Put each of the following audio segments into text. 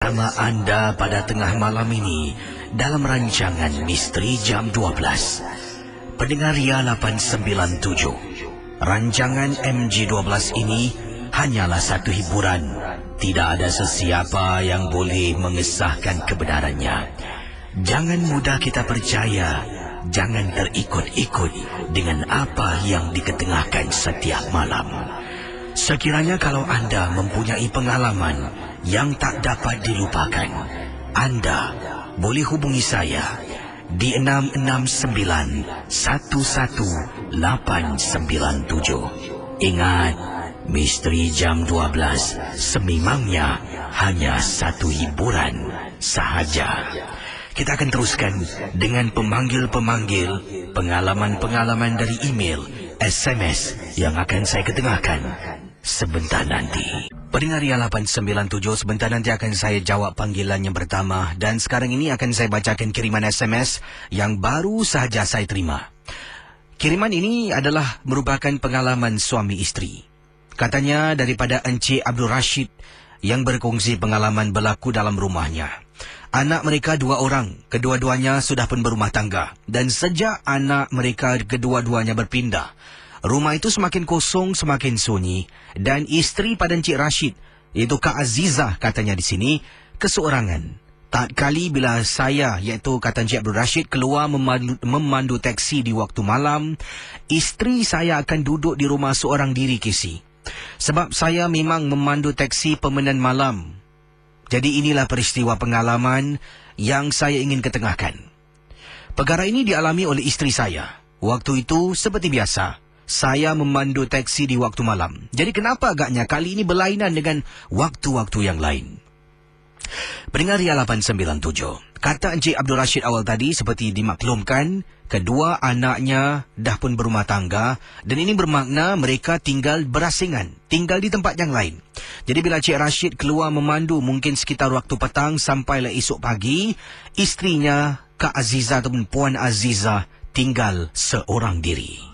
bersama anda pada tengah malam ini dalam rancangan Misteri Jam 12. Pendengar Ria 897, rancangan MG12 ini hanyalah satu hiburan. Tidak ada sesiapa yang boleh mengesahkan kebenarannya. Jangan mudah kita percaya, jangan terikut-ikut dengan apa yang diketengahkan setiap malam. Sekiranya kalau anda mempunyai pengalaman yang tak dapat dilupakan, anda boleh hubungi saya di 669-11897. Ingat, Misteri Jam 12 sememangnya hanya satu hiburan sahaja. Kita akan teruskan dengan pemanggil-pemanggil, pengalaman-pengalaman dari email, SMS yang akan saya ketengahkan sebentar nanti. Pendengar Ria 897, sebentar nanti akan saya jawab panggilan yang pertama. Dan sekarang ini akan saya bacakan kiriman SMS yang baru sahaja saya terima. Kiriman ini adalah merupakan pengalaman suami isteri. Katanya daripada Encik Abdul Rashid yang berkongsi pengalaman berlaku dalam rumahnya. Anak mereka 2 orang, kedua-duanya sudah pun berumah tangga. Dan sejak anak mereka kedua-duanya berpindah, rumah itu semakin kosong, semakin sunyi. Dan isteri pada Encik Rashid, iaitu Kak Azizah katanya di sini, keseorangan. Tak kali bila saya, iaitu kata Encik Abdul Rashid, keluar memandu teksi di waktu malam, isteri saya akan duduk di rumah seorang diri, Kisi. Sebab saya memang memandu teksi permanent malam. Jadi inilah peristiwa pengalaman yang saya ingin ketengahkan. Perkara ini dialami oleh isteri saya. Waktu itu, seperti biasa, saya memandu teksi di waktu malam. Jadi kenapa agaknya kali ini berlainan dengan waktu-waktu yang lain? Pendengar Ria 897, kata Encik Abdul Rashid awal tadi seperti dimaklumkan, kedua anaknya dah pun berumah tangga dan ini bermakna mereka tinggal berasingan, tinggal di tempat yang lain. Jadi bila Encik Rashid keluar memandu mungkin sekitar waktu petang sampailah esok pagi, isterinya Kak Azizah ataupun Puan Azizah tinggal seorang diri.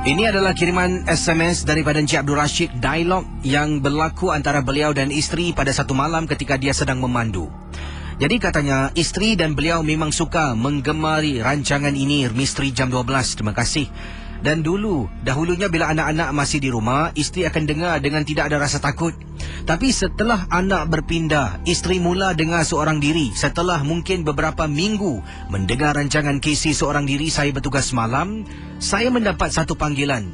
Ini adalah kiriman SMS daripada Encik Abdul Rashid, dialog yang berlaku antara beliau dan isteri pada satu malam ketika dia sedang memandu. Jadi katanya, isteri dan beliau memang suka menggemari rancangan ini, Misteri Jam 12. Terima kasih. Dan dahulunya bila anak-anak masih di rumah, isteri akan dengar dengan tidak ada rasa takut. Tapi setelah anak berpindah, isteri mula dengar seorang diri. Setelah mungkin beberapa minggu mendengar rancangan KC seorang diri, saya bertugas malam, saya mendapat satu panggilan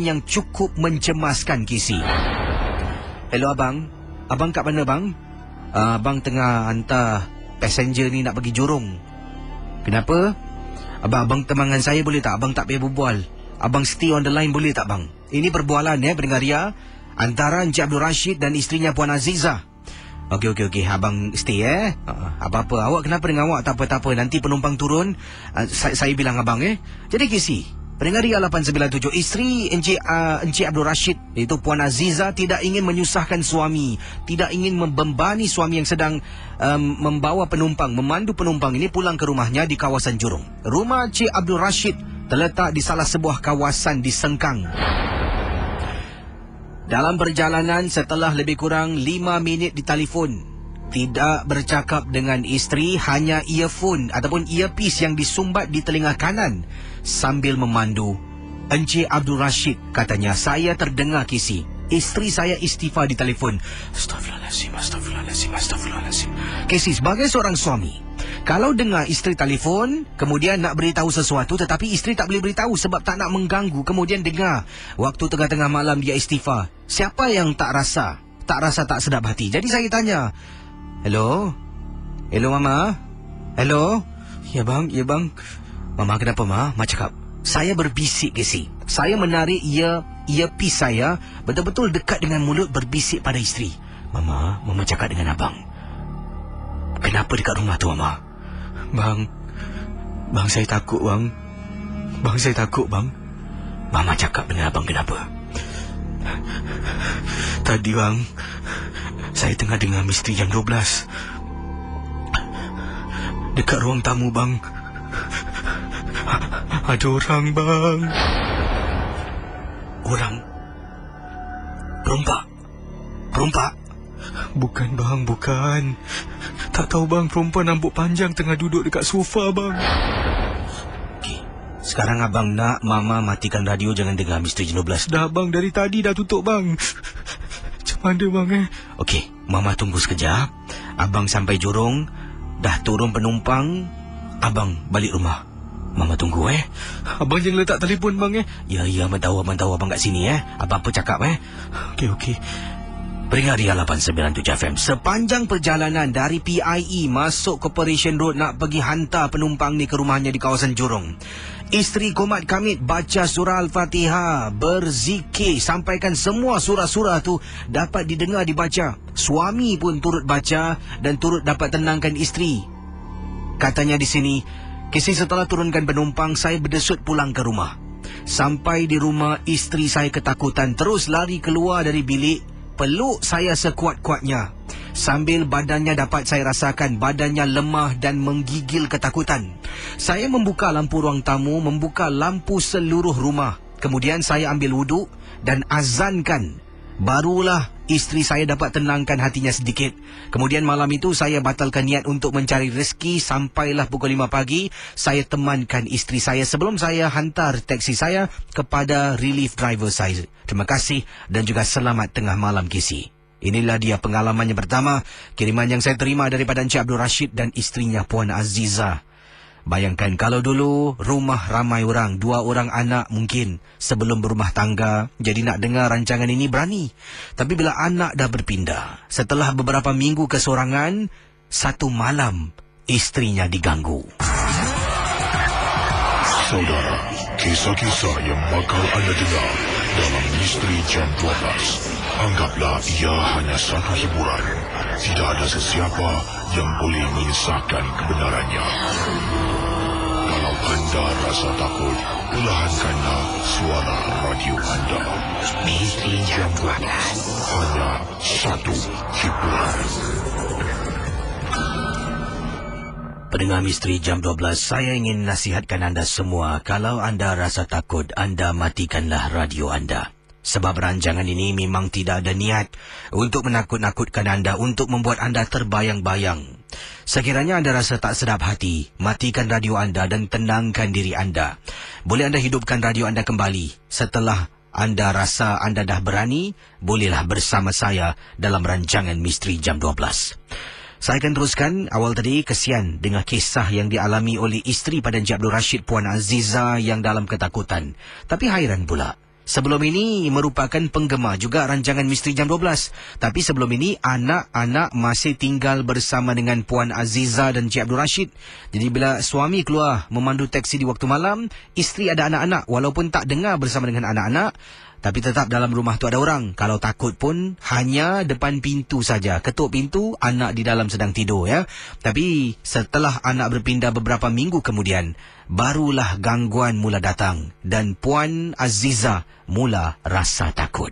yang cukup mencemaskan, KC. Hello abang. Abang kat mana bang? Abang tengah hantar passenger ni nak pergi Jurong. Kenapa? Abang temangan saya boleh tak? Abang tak payah berbual. Abang stay on the line boleh tak bang? Ini perbualan pendengar Ria, antara Encik Abdul Rashid dan isterinya Puan Azizah. Okey. Abang stay Apa-apa. Awak kenapa dengan awak? Tak apa. Nanti penumpang turun, saya bilang abang Jadi Kisi, pendengar Ria 897, isteri Encik Abdul Rashid, iaitu Puan Azizah, tidak ingin menyusahkan suami, tidak ingin membebani suami yang sedang membawa penumpang, memandu penumpang ini pulang ke rumahnya di kawasan Jurong. Rumah Encik Abdul Rashid terletak di salah sebuah kawasan di Sengkang. Dalam perjalanan, setelah lebih kurang 5 minit di telefon, tidak bercakap dengan isteri, hanya earphone ataupun earpiece yang disumbat di telinga kanan sambil memandu, Encik Abdul Rashid katanya, saya terdengar Kisi, isteri saya istighfar di telefon. Astaghfirullahalazim. Kisi, sebagai seorang suami, kalau dengar isteri telefon, kemudian nak beritahu sesuatu tetapi isteri tak boleh beritahu sebab tak nak mengganggu, kemudian dengar waktu tengah-tengah malam dia istighfar, siapa yang tak rasa tak sedap hati? Jadi saya tanya, Hello mama? Hello? Ya bang. Mama kenapa ma? Ma cakap, saya berbisik Kisi. Saya menarik earpiece saya betul-betul dekat dengan mulut, berbisik pada isteri. Mama cakap dengan abang. Kenapa dekat rumah tu mama? Bang saya takut bang. Mama cakap dengan abang kenapa? Tadi bang, saya tengah dengar Misteri Jam 12. Dekat ruang tamu, bang. Ada orang, bang. Orang? Perompak? Bukan, bang, bukan. Tak tahu, bang, perempuan rambut panjang tengah duduk dekat sofa, bang. Okey, sekarang abang nak Mama matikan radio, jangan dengar Misteri Jam 12. Dah, bang, dari tadi dah tutup, bang. Macam mana, bang, Okey, Mama tunggu sekejap. Abang sampai Jorong, dah turun penumpang, abang balik rumah. Mama tunggu, Abang jangan letak telefon, bang, Ya, abang tahu abang kat sini, Abang apa cakap, Okey. Peringkat Ria 897 FM. Sepanjang perjalanan dari PIE masuk Corporation Road nak pergi hantar penumpang ni ke rumahnya di kawasan Jorong, isteri Komat Kamit baca surah Al-Fatihah, berzikir, sampaikan semua surah-surah tu dapat didengar dibaca. Suami pun turut baca dan turut dapat tenangkan isteri. Katanya di sini, kisah setelah turunkan penumpang, saya berdesut pulang ke rumah. Sampai di rumah, isteri saya ketakutan, terus lari keluar dari bilik, peluk saya sekuat-kuatnya. Sambil badannya dapat saya rasakan, badannya lemah dan menggigil ketakutan. Saya membuka lampu ruang tamu, membuka lampu seluruh rumah. Kemudian saya ambil wuduk dan azankan. Barulah isteri saya dapat tenangkan hatinya sedikit. Kemudian malam itu saya batalkan niat untuk mencari rezeki. Sampailah pukul 5 pagi, saya temankan isteri saya sebelum saya hantar teksi saya kepada relief driver saya. Terima kasih dan juga selamat tengah malam, Kisi. Inilah dia pengalaman yang pertama, kiriman yang saya terima daripada Encik Abdul Rashid dan isterinya Puan Aziza. Bayangkan kalau dulu rumah ramai orang, 2 orang anak mungkin sebelum berumah tangga, jadi nak dengar rancangan ini berani. Tapi bila anak dah berpindah, setelah beberapa minggu kesorangan, satu malam isterinya diganggu. Saudara, kisah-kisah yang bakal anda dengar dalam Misteri Jam 12, anggaplah ia hanya satu hiburan. Tidak ada sesiapa yang boleh mengisahkan kebenarannya. Kalau anda rasa takut, perlahankanlah suara radio anda. Misteri Jam 12, hanya satu hiburan. Pendengar Misteri Jam 12, saya ingin nasihatkan anda semua, kalau anda rasa takut, anda matikanlah radio anda. Sebab rancangan ini memang tidak ada niat untuk menakut-nakutkan anda, untuk membuat anda terbayang-bayang. Sekiranya anda rasa tak sedap hati, matikan radio anda dan tenangkan diri anda. Boleh anda hidupkan radio anda kembali. Setelah anda rasa anda dah berani, bolehlah bersama saya dalam rancangan Misteri Jam 12. Saya akan teruskan. Awal tadi kesian dengan kisah yang dialami oleh isteri pada Encik Abdul Rashid, Puan Aziza, yang dalam ketakutan. Tapi hairan pula, sebelum ini merupakan penggemar juga rancangan Misteri Jam 12. Tapi sebelum ini anak-anak masih tinggal bersama dengan Puan Aziza dan Encik Abdul Rashid. Jadi bila suami keluar memandu teksi di waktu malam, isteri ada anak-anak. Walaupun tak dengar bersama dengan anak-anak, tapi tetap dalam rumah tu ada orang. Kalau takut pun hanya depan pintu saja. Ketuk pintu, anak di dalam sedang tidur, ya. Tapi setelah anak berpindah beberapa minggu kemudian, barulah gangguan mula datang dan Puan Aziza mula rasa takut.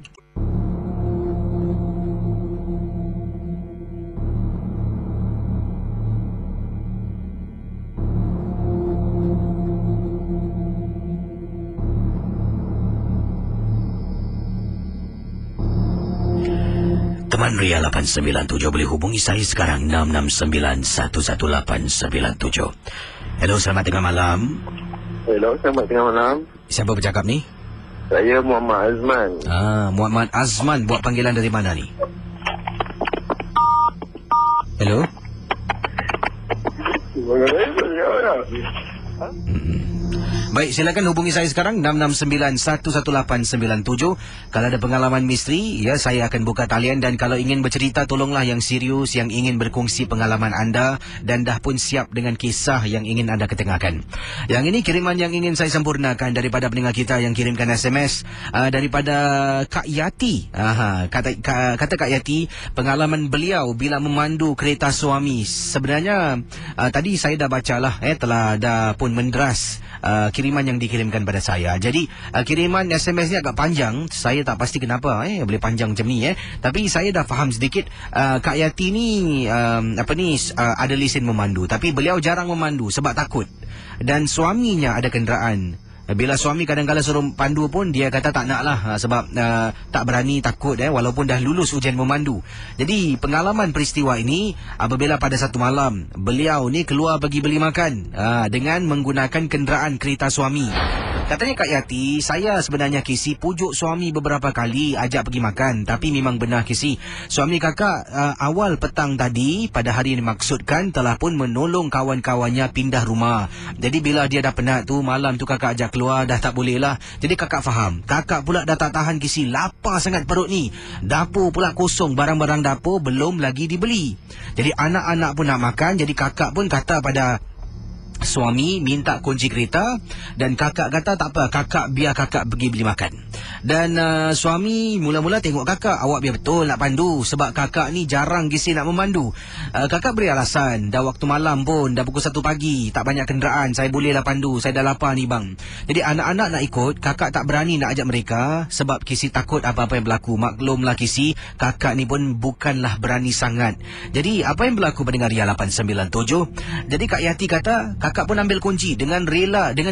Teman Ria 897 boleh hubungi saya sekarang 669-11897. Hello, selamat tengah malam. Hello, selamat tengah malam. Siapa bercakap ni? Saya Muhammad Azman. Muhammad Azman, buat panggilan dari mana ni? Hello? Baik, silakan hubungi saya sekarang 669-11897. Kalau ada pengalaman misteri, ya, saya akan buka talian. Dan kalau ingin bercerita, tolonglah yang serius, yang ingin berkongsi pengalaman anda dan dah pun siap dengan kisah yang ingin anda ketengahkan. Yang ini kiriman yang ingin saya sempurnakan daripada pendengar kita yang kirimkan SMS, daripada Kak Yati. Kata Kak Yati, pengalaman beliau bila memandu kereta suami. Sebenarnya tadi saya dah bacalah, telah dah pun pun menderas kiriman yang dikirimkan pada saya. Jadi kiriman SMS ni agak panjang. Saya tak pasti kenapa boleh panjang macam ni Tapi saya dah faham sedikit. Kak Yati ni ada lesen memandu, tapi beliau jarang memandu sebab takut. Dan suaminya ada kenderaan. Bila suami kadang-kadang suruh pandu pun dia kata tak nak lah sebab tak berani, takut walaupun dah lulus ujian memandu. Jadi pengalaman peristiwa ini apabila pada satu malam beliau ni keluar pergi beli makan dengan menggunakan kenderaan kereta suami. Katanya Kak Yati, saya sebenarnya Kisi pujuk suami beberapa kali ajak pergi makan. Tapi memang benar Kisi, suami kakak awal petang tadi pada hari yang dimaksudkan telah pun menolong kawan-kawannya pindah rumah. Jadi bila dia dah penat tu, malam tu kakak ajak keluar dah tak boleh lah. Jadi kakak faham, kakak pula dah tak tahan Kisi, lapar sangat perut ni. Dapur pula kosong, barang-barang dapur belum lagi dibeli. Jadi anak-anak pun nak makan. Jadi kakak pun kata pada suami minta kunci kereta, dan kakak kata tak apa, biar kakak pergi beli makan. Dan suami mula-mula tengok kakak, awak biar betul nak pandu sebab kakak ni jarang Kisi nak memandu. Kakak beri alasan, dah waktu malam pun, dah pukul 1 pagi, tak banyak kenderaan, saya bolehlah pandu, saya dah lapar ni bang. Jadi anak-anak nak ikut, kakak tak berani nak ajak mereka sebab Kisi takut apa-apa yang berlaku. Maklumlah Kisi, kakak ni pun bukanlah berani sangat. Jadi apa yang berlaku pendengar Ria 897? Jadi Kak Yati kata kakak pun ambil kunci dengan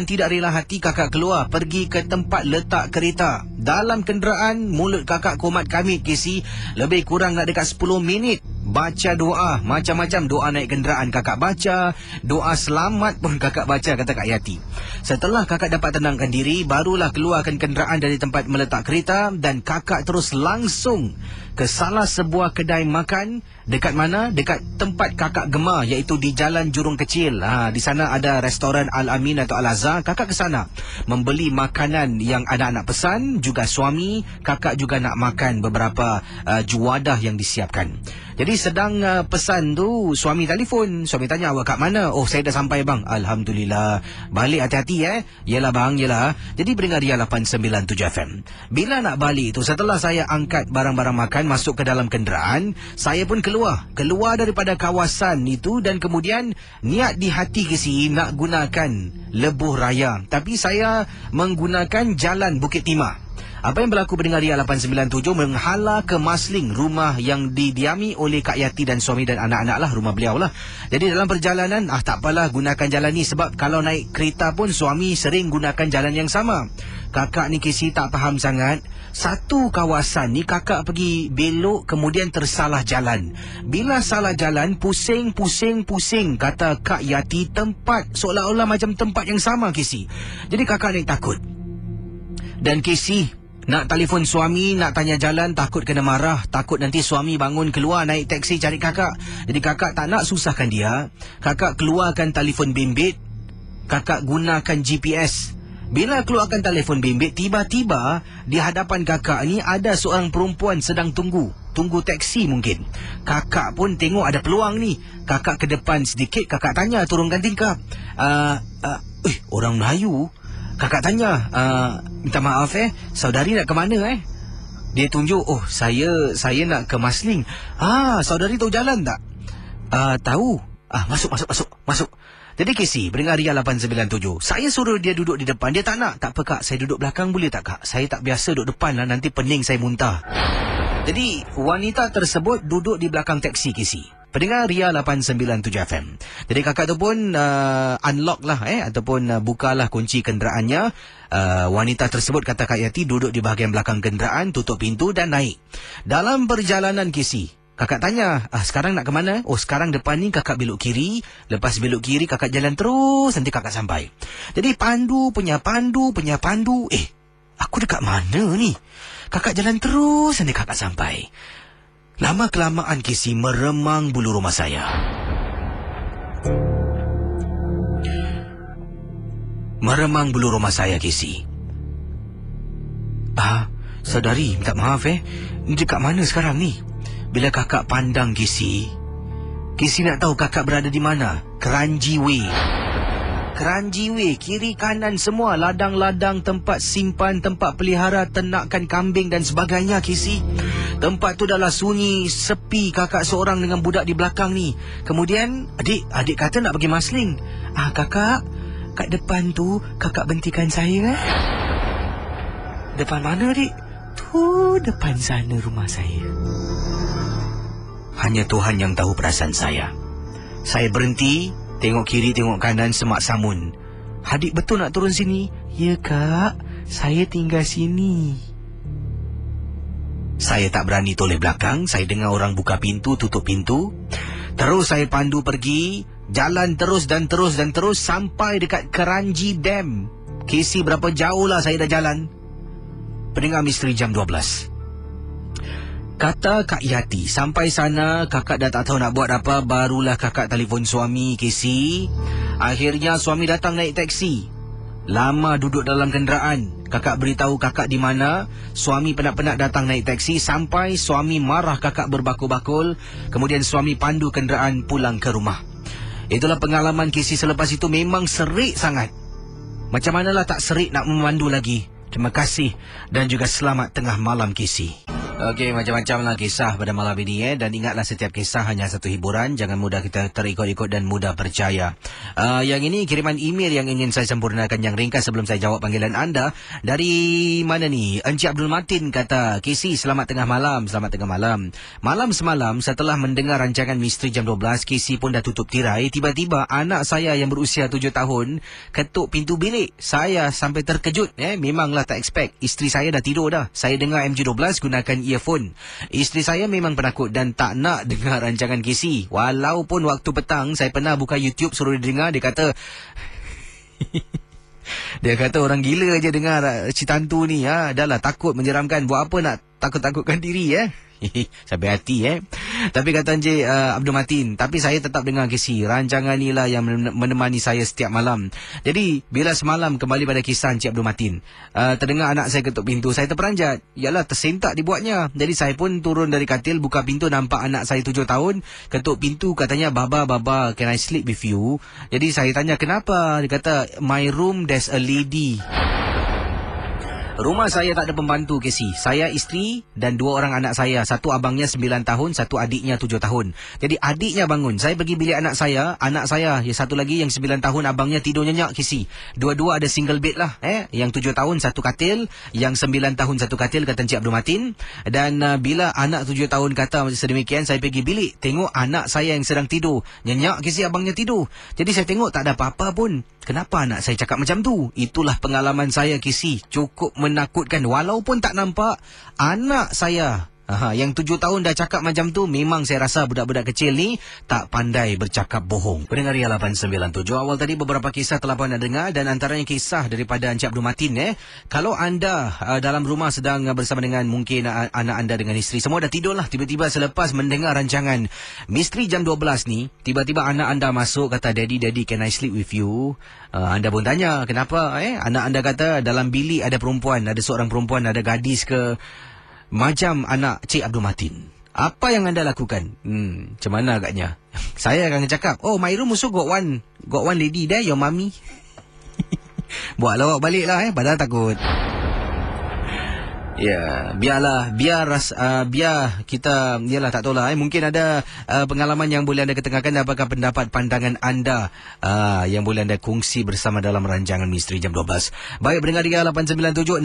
tidak rela hati. Kakak keluar pergi ke tempat letak kereta. Dalam kenderaan, mulut kakak komat kamit Kisi, lebih kurang nak dekat 10 minit. Baca doa, macam-macam doa naik kenderaan kakak baca, doa selamat pun kakak baca, kata Kak Yati. Setelah kakak dapat tenangkan diri, barulah keluarkan kenderaan dari tempat meletak kereta, dan kakak terus langsung ke salah sebuah kedai makan. Dekat mana? Dekat tempat kakak gemar, iaitu di Jalan Jurung Kecil. Di sana ada restoran Al-Amin atau Al-Azhar. Kakak ke sana membeli makanan yang anak-anak pesan, juga suami. Kakak juga nak makan beberapa juadah yang disiapkan. Jadi sedang pesan tu, suami telefon. Suami tanya, awak kat mana? Oh, saya dah sampai bang. Alhamdulillah. Balik hati-hati Yelah bang, yelah. Jadi pendengar Ria 897 FM. Bila nak balik tu, setelah saya angkat barang-barang makan masuk ke dalam kenderaan, saya pun keluar daripada kawasan itu, dan kemudian niat di hati Kisi nak gunakan lebuh raya, tapi saya menggunakan jalan Bukit Timah. Apa yang berlaku pendengar Ria 897, menghala ke Masling, rumah yang didiami oleh Kak Yati dan suami dan anak-anak lah, rumah beliau lah. Jadi dalam perjalanan, tak apalah gunakan jalan ni, sebab kalau naik kereta pun suami sering gunakan jalan yang sama. Kakak ni Kisi tak faham sangat. Satu kawasan ni kakak pergi belok, kemudian tersalah jalan. Bila salah jalan, pusing, kata Kak Yati, tempat seolah-olah macam tempat yang sama Kisi. Jadi kakak ni takut. Dan Kisi nak telefon suami, nak tanya jalan, takut kena marah, takut nanti suami bangun keluar naik teksi cari kakak. Jadi kakak tak nak susahkan dia. Kakak keluarkan telefon bimbit, kakak gunakan GPS. Bila keluarkan telefon bimbit, tiba-tiba di hadapan kakak ni ada seorang perempuan sedang tunggu teksi mungkin. Kakak pun tengok ada peluang ni. Kakak ke depan sedikit, kakak tanya, turunkan tingkap. Orang Melayu. Kakak tanya, minta maaf saudari nak ke mana Dia tunjuk, oh saya nak ke Masling. Saudari tahu jalan tak? Tahu. Masuk. Jadi Kisi, pendengar Ria 897, saya suruh dia duduk di depan, dia tak nak. Tak apa kak, saya duduk belakang boleh tak kak? Saya tak biasa duduk depan lah, nanti pening saya muntah. Jadi wanita tersebut duduk di belakang teksi Kisi. Pendengar Ria 897 FM. Jadi kakak tu pun unlock lah ataupun bukalah kunci kenderaannya. Wanita tersebut, kata Kak Yati, duduk di bahagian belakang kenderaan, tutup pintu dan naik. Dalam perjalanan Kisi, kakak tanya, sekarang nak ke mana? Oh, sekarang depan ni kakak belok kiri. Lepas belok kiri kakak jalan terus, nanti kakak sampai. Jadi pandu punya pandu. Aku dekat mana ni? Kakak jalan terus, nanti kakak sampai. Lama-kelamaan Kisi meremang bulu rumah saya. Kisi. Saudari, minta maaf Ni dekat mana sekarang ni? Bila kakak pandang Kisi nak tahu kakak berada di mana? Kranji Way, kiri kanan semua ladang-ladang, tempat simpan, tempat pelihara ternakan kambing dan sebagainya Kisi. Tempat tu adalah sunyi, sepi, kakak seorang dengan budak di belakang ni. Kemudian adik kata nak pergi Masling. Kakak, kat depan tu kakak bentikan saya. Depan mana, adik? Tu depan sana rumah saya. Hanya Tuhan yang tahu perasaan saya. Saya berhenti, tengok kiri, tengok kanan, semak samun. Adik betul nak turun sini? Ya kak, saya tinggal sini. Saya tak berani toleh belakang. Saya dengar orang buka pintu, tutup pintu. Terus saya pandu pergi. Jalan terus dan terus dan terus sampai dekat Keranji Dam. KC berapa jauh lah saya dah jalan. Pendengar Misteri Jam 12. Kata Kak Yati, sampai sana kakak dah tak tahu nak buat apa. Barulah kakak telefon suami KC. Akhirnya suami datang naik teksi. Lama duduk dalam kenderaan. Kakak beritahu kakak di mana. Suami penat-penat datang naik teksi. Sampai suami marah kakak berbakul-bakul. Kemudian suami pandu kenderaan pulang ke rumah. Itulah pengalaman KC selepas itu. Memang serik sangat. Macam manalah tak serik nak memandu lagi. Terima kasih dan juga selamat tengah malam KC. Okey, macam-macam lah kisah pada malam ini dan ingatlah setiap kisah hanya satu hiburan. Jangan mudah kita terikut-ikut dan mudah percaya. Yang ini kiriman email yang ingin saya sempurnakan yang ringkas sebelum saya jawab panggilan anda. Dari mana ni? Encik Abdul Matin kata, KC selamat tengah malam. Selamat tengah malam. Malam semalam setelah mendengar rancangan Misteri Jam 12, KC pun dah tutup tirai. Tiba-tiba anak saya yang berusia 7 tahun ketuk pintu bilik. Saya sampai terkejut. Memanglah tak expect. Isteri saya dah tidur dah. Saya dengar MG12 gunakan earphone. Isteri saya memang penakut dan tak nak dengar rancangan KC. Walaupun waktu petang saya pernah buka YouTube suruh dia dengar, dia kata dia kata orang gila je dengar cerita hantu ni. Dah lah takut menyeramkan. Buat apa nak takut-takutkan diri sampai hati Tapi kata Encik Abdul Matin, tapi saya tetap dengar KC. Rancangan ni lah yang menemani saya setiap malam. Jadi bila semalam kembali pada kisah Encik Abdul Matin, terdengar anak saya ketuk pintu, saya terperanjat. Yalah, tersentak dibuatnya. Jadi saya pun turun dari katil, buka pintu, nampak anak saya 7 tahun ketuk pintu, katanya, Baba, can I sleep with you? Jadi saya tanya kenapa. Dia kata, my room there's a lady. Rumah saya tak ada pembantu KC. Saya, isteri dan 2 orang anak saya. Satu abangnya 9 tahun, satu adiknya 7 tahun. Jadi adiknya bangun. Saya pergi bilik anak saya ya satu lagi yang 9 tahun abangnya tidur nyenyak KC. Dua-dua ada single bed lah. Yang 7 tahun satu katil, yang 9 tahun satu katil, kata Encik Abdul Matin. Dan bila anak 7 tahun kata sedemikian, saya pergi bilik. Tengok anak saya yang sedang tidur. Nyenyak KC abangnya tidur. Jadi saya tengok tak ada apa-apa pun. Kenapa anak saya cakap macam tu? Itulah pengalaman saya KC. Cukup menakutkan. Walaupun tak nampak, anak saya yang 7 tahun dah cakap macam tu. Memang saya rasa budak-budak kecil ni tak pandai bercakap bohong. Pendengar Ria 897, awal tadi beberapa kisah telah pun anda dengar, dan antaranya kisah daripada Encik Abdul Matin. Kalau anda dalam rumah sedang bersama dengan mungkin anak anda dengan isteri, semua dah tidur lah, tiba-tiba selepas mendengar rancangan Misteri Jam 12 ni, tiba-tiba anak anda masuk, kata, Daddy, can I sleep with you? Anda pun tanya kenapa. Anak anda kata dalam bilik ada perempuan, ada seorang perempuan, ada gadis ke, macam anak Cik Abdul Matin. Apa yang anda lakukan? Macam mana agaknya? Saya akan cakap, oh, my room also got one lady there, your mommy. Buat lawak balik lah, padahal takut. Ya, biar kita, yalah, tak tahu lah, mungkin ada pengalaman yang boleh anda ketengahkan. Apakah pendapat pandangan anda yang boleh anda kongsi bersama dalam rancangan Misteri Jam 12. Baik, pendengar Ria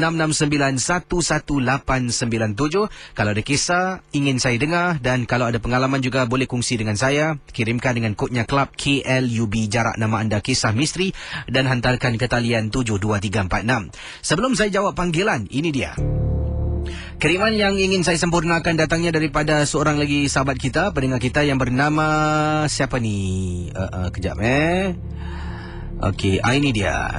897-669-11897. Kalau ada kisah ingin saya dengar, dan kalau ada pengalaman juga boleh kongsi dengan saya. Kirimkan dengan kodnya Club KLUB, jarak nama anda, kisah misteri, dan hantarkan ke talian 72346. Sebelum saya jawab panggilan, ini dia kiriman yang ingin saya sempurnakan, datangnya daripada seorang lagi sahabat kita, pendengar kita yang bernama siapa ni? Kejap Okey, ini dia.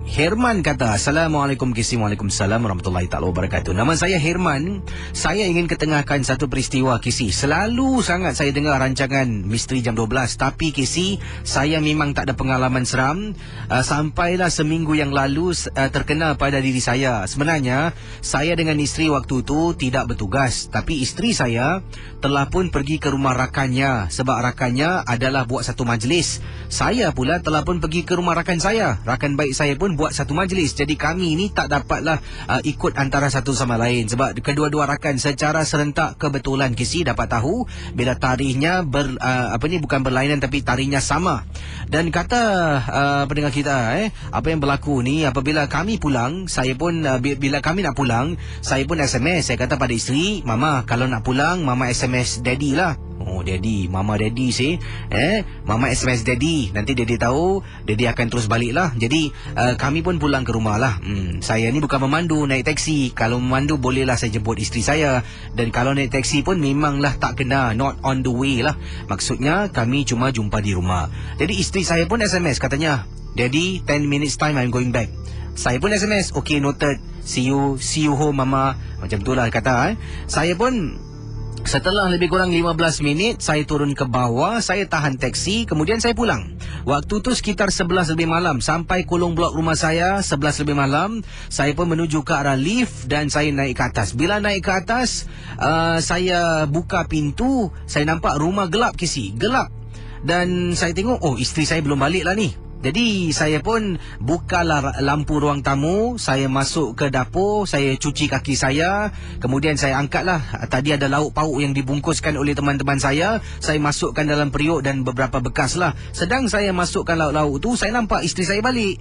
Herman kata, Assalamualaikum KC. Waalaikumsalam warahmatullahi taala wabarakatuh. Nama saya Herman. Saya ingin ketengahkan satu peristiwa KC. Selalu sangat saya dengar rancangan Misteri Jam 12, tapi KC, saya memang tak ada pengalaman seram. Sampailah seminggu yang lalu terkena pada diri saya. Sebenarnya saya dengan isteri waktu itu tidak bertugas, tapi isteri saya telah pun pergi ke rumah rakannya, sebab rakannya adalah buat satu majlis. Saya pula telah pun pergi ke rumah rakan saya. Rakan baik saya pun pun buat satu majlis. Jadi kami ni tak dapatlah ikut antara satu sama lain sebab kedua-dua rakan secara serentak kebetulan KC dapat tahu bila tarikhnya bukan berlainan tapi tarikhnya sama. Dan kata pendengar kita apa yang berlaku ni apabila kami pulang, saya pun bila kami nak pulang, saya pun SMS. Saya kata pada isteri, mama kalau nak pulang mama SMS daddy lah. Oh daddy, mama daddy sih. Mama SMS daddy. Nanti daddy tahu, daddy akan terus balik lah. Jadi kami pun pulang ke rumah lah. Saya ni bukan memandu, naik taksi. Kalau memandu bolehlah saya jemput isteri saya. Dan kalau naik taksi pun memanglah tak kena, not on the way lah. Maksudnya kami cuma jumpa di rumah. Jadi isteri saya pun SMS katanya, daddy 10 minutes time I'm going back. Saya pun SMS, okay noted, see you home mama. Macam tu lah kata. Saya pun setelah lebih kurang 15 minit, saya turun ke bawah, saya tahan taksi, kemudian saya pulang. Waktu tu sekitar 11 lebih malam. Sampai kolong blok rumah saya 11 lebih malam. Saya pun menuju ke arah lift dan saya naik ke atas. Bila naik ke atas, saya buka pintu, saya nampak rumah gelap KC, gelap. Dan saya tengok, oh isteri saya belum balik lah ni. Jadi saya pun bukalah lampu ruang tamu, saya masuk ke dapur, saya cuci kaki saya, kemudian saya angkatlah, tadi ada lauk pauk yang dibungkuskan oleh teman-teman saya masukkan dalam periuk dan beberapa bekas lah. Sedang saya masukkan lauk-lauk tu, saya nampak isteri saya balik.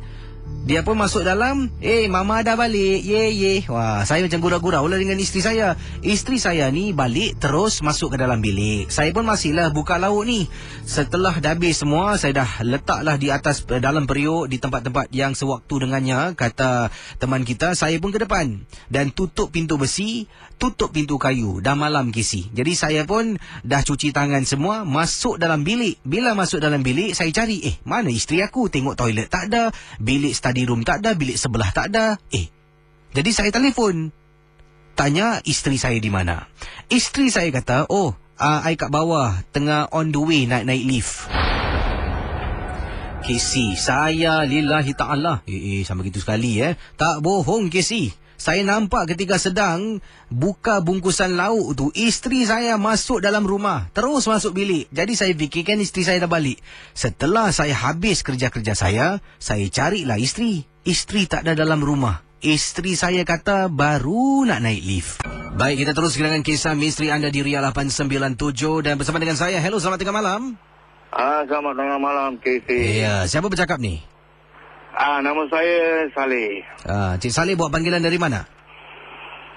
Dia pun masuk dalam, mama dah balik, ye. Wah, saya macam gurau-gurau lah dengan isteri saya. Isteri saya ni balik terus masuk ke dalam bilik. Saya pun masihlah buka lauk ni. Setelah dah habis semua, saya dah letaklah di atas dalam periuk di tempat-tempat yang sewaktu dengannya. Kata teman kita, saya pun ke depan dan tutup pintu besi, tutup pintu kayu. Dah malam KC. Jadi saya pun dah cuci tangan semua, masuk dalam bilik. Bila masuk dalam bilik, saya cari, mana isteri aku? Tengok toilet tak ada, bilik study room tak ada, bilik sebelah tak ada. Jadi saya telefon, tanya isteri saya di mana. Isteri saya kata, I kat bawah, tengah on the way naik lift. KC, saya lillahi ta'ala. Sampai gitu sekali tak bohong KC. Saya nampak ketika sedang buka bungkusan lauk tu, isteri saya masuk dalam rumah, terus masuk bilik. Jadi saya fikirkan isteri saya dah balik. Setelah saya habis kerja-kerja saya carilah isteri. Isteri tak ada dalam rumah. Isteri saya kata baru nak naik lift. Baik, kita terus dengan kisah misteri anda di Ria 897 dan bersama dengan saya. Hello, selamat tengah malam. Selamat tengah malam, KC. Ya, siapa bercakap ni? Nama saya Saleh. Cik Saleh buat panggilan dari mana?